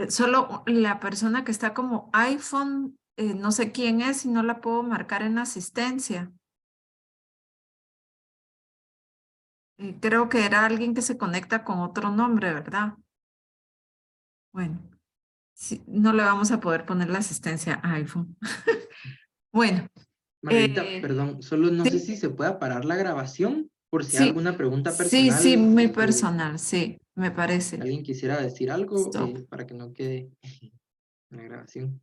Solo la persona que está como iPhone, no sé quién es y no la puedo marcar en asistencia. Creo que era alguien que se conecta con otro nombre, ¿verdad? Bueno, sí, no le vamos a poder poner la asistencia a iPhone. Bueno. Margarita, perdón, solo no sé Sí, si se pueda parar la grabación por si hay sí, alguna pregunta sí, personal muy o personal, sí, me parece. alguien quisiera decir algo Stop. para que no quede en la grabación.